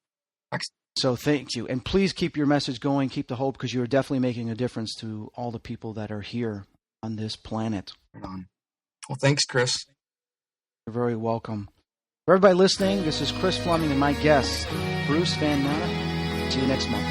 [SPEAKER 1] So thank you. And please keep your message going, keep the hope, because you are definitely making a difference to all the people that are here on this planet.
[SPEAKER 2] Right on. Well, thanks, Chris.
[SPEAKER 1] You're very welcome. For everybody listening, this is Chris Fleming and my guest, Bruce Van Natta. See you next month.